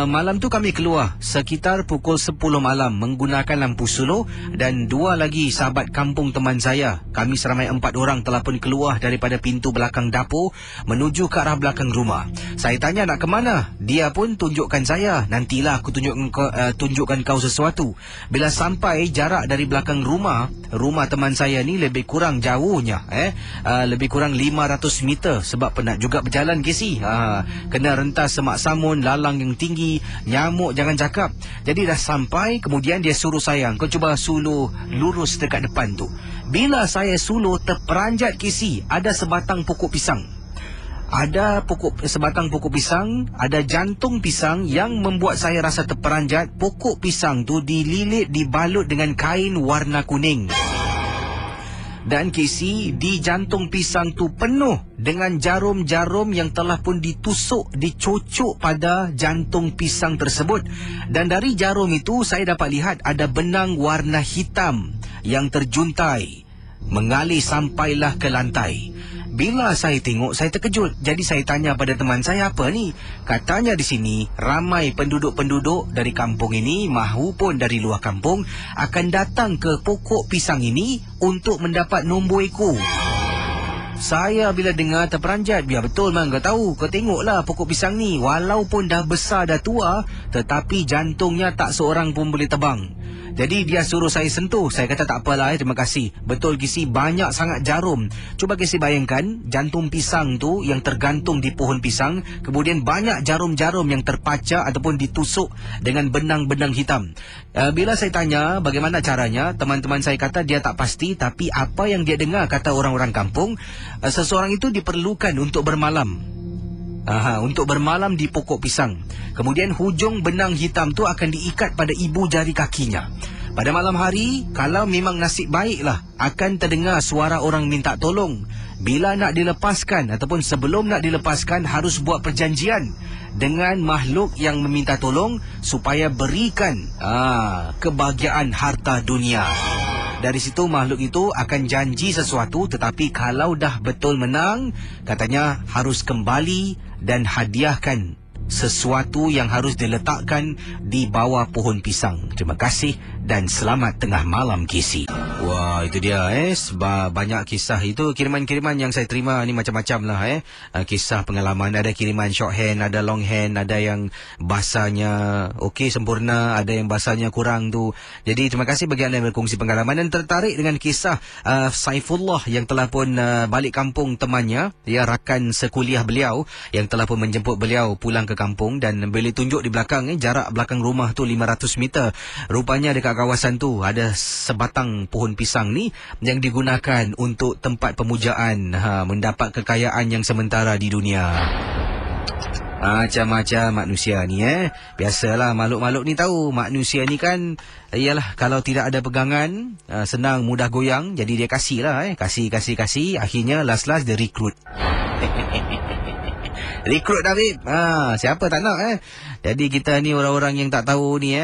Malam tu kami keluar sekitar pukul 10 malam menggunakan lampu suluh dan dua lagi sahabat kampung teman saya. Kami seramai 4 orang telah pun keluar daripada pintu belakang dapur menuju ke arah belakang rumah. Saya tanya nak ke mana? Dia pun tunjukkan saya, nantilah aku tunjukkan kau sesuatu. Bila sampai jarak dari belakang rumah teman saya ni lebih kurang jauhnya, lebih kurang 500 meter sebab penat juga berjalan Casey. Kena rentas semak samun, lalang yang tinggi, nyamuk jangan cakap. Jadi dah sampai, kemudian dia suruh saya, kau cuba suluh lurus dekat depan tu. Bila saya suluh terperanjat Casey, ada sebatang pokok pisang. Sebatang pokok pisang, ada jantung pisang yang membuat saya rasa terperanjat. Pokok pisang tu dililit, dibalut dengan kain warna kuning. Dan Casey, di jantung pisang tu penuh dengan jarum-jarum yang telah pun dicocok pada jantung pisang tersebut. Dan dari jarum itu saya dapat lihat ada benang warna hitam yang terjuntai mengalir sampailah ke lantai. Bila saya tengok, saya terkejut. Jadi saya tanya pada teman saya, apa ni? Katanya di sini ramai penduduk-penduduk dari kampung ini mahupun dari luar kampung akan datang ke pokok pisang ini untuk mendapat nombor ekor. Saya bila dengar terperanjat. Biar betul man, kau tahu. Kau tengoklah pokok pisang ni. Walaupun dah besar dah tua, tetapi jantungnya tak seorang pun boleh tebang. Jadi dia suruh saya sentuh. Saya kata tak apalah, terima kasih. Betul Kisi, banyak sangat jarum. Cuba Kisi bayangkan, jantung pisang tu yang tergantung di pohon pisang, kemudian banyak jarum-jarum yang terpacak ataupun ditusuk dengan benang-benang hitam. Bila saya tanya bagaimana caranya, teman-teman saya kata dia tak pasti, tapi apa yang dia dengar kata orang-orang kampung, seseorang itu diperlukan untuk bermalam. Untuk bermalam di pokok pisang. Kemudian hujung benang hitam tu akan diikat pada ibu jari kakinya. Pada malam hari, kalau memang nasib baiklah, akan terdengar suara orang minta tolong. Bila nak dilepaskan ataupun sebelum nak dilepaskan, harus buat perjanjian dengan makhluk yang meminta tolong supaya berikan kebahagiaan harta dunia. Dari situ makhluk itu akan janji sesuatu, tetapi kalau dah betul menang, katanya harus kembali dan hadiahkan sesuatu yang harus diletakkan di bawah pohon pisang. Terima kasih dan selamat tengah malam Kisi. Wah, itu dia banyak kisah itu. Kiriman-kiriman yang saya terima ni macam-macam lah kisah pengalaman. Ada kiriman shorthand, ada longhand, ada yang bahasanya okey sempurna, ada yang bahasanya kurang tu. Jadi terima kasih bagi anda yang berkongsi pengalaman dan tertarik dengan kisah Saifullah yang telah pun balik kampung temannya, rakan sekuliah beliau yang telah pun menjemput beliau pulang ke kampung. Dan boleh tunjuk di belakang jarak belakang rumah tu 500 meter. Rupanya dekat kawasan tu ada sebatang pohon pisang ni yang digunakan untuk tempat pemujaan, mendapat kekayaan yang sementara di dunia. Macam-macam manusia ni Biasalah makhluk-makhluk ni tahu. Manusia ni kan ialah kalau tidak ada pegangan, senang mudah goyang. Jadi dia kasih lah Kasih. Akhirnya last dia recruit. Rekrut dah babe. Siapa tak nak Jadi kita ni orang-orang yang tak tahu ni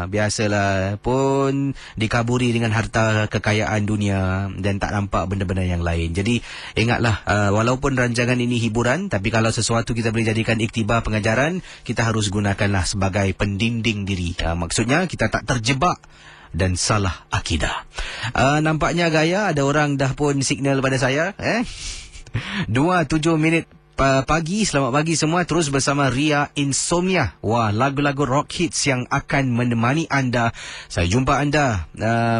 biasalah pun dikaburi dengan harta kekayaan dunia dan tak nampak benda-benda yang lain. Jadi ingatlah, walaupun rancangan ini hiburan, tapi kalau sesuatu kita boleh jadikan iktibar pengajaran, kita harus gunakanlah sebagai pendinding diri. Maksudnya kita tak terjebak dan salah akidah. Nampaknya gaya ada orang dah pun signal pada saya 27 minit pagi, selamat pagi semua. Terus bersama Ria Insomnia. Wah, lagu-lagu rock hits yang akan menemani anda. Saya jumpa anda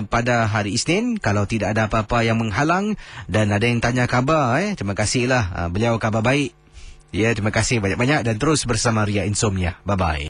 pada hari Isnin kalau tidak ada apa-apa yang menghalang dan ada yang tanya khabar. Terima kasihlah. Beliau khabar baik. Ya, terima kasih banyak-banyak dan terus bersama Ria Insomnia. Bye-bye.